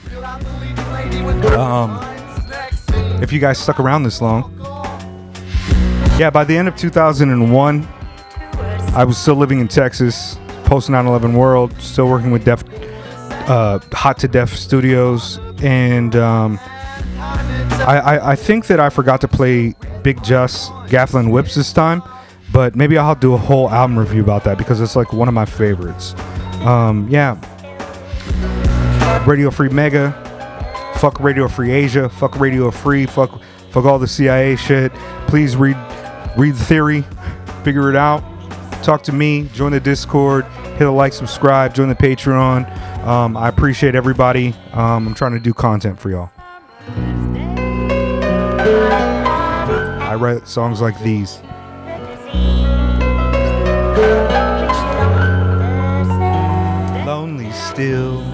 if you guys stuck around this long, yeah, by the end of 2001, I was still living in Texas, post 9/11 world, still working with Hot to Def Studios, and I think that I forgot to play Big Just Gafflin Whips this time, but maybe I'll do a whole album review about that because it's like one of my favorites. Yeah. Radio Free Mega, fuck Radio Free Asia, fuck Radio Free, fuck all the CIA shit. Please read the theory, figure it out, talk to me, join the Discord, hit a like, subscribe, join the Patreon. I appreciate everybody. I'm trying to do content for y'all. I write songs like these. Lonely still.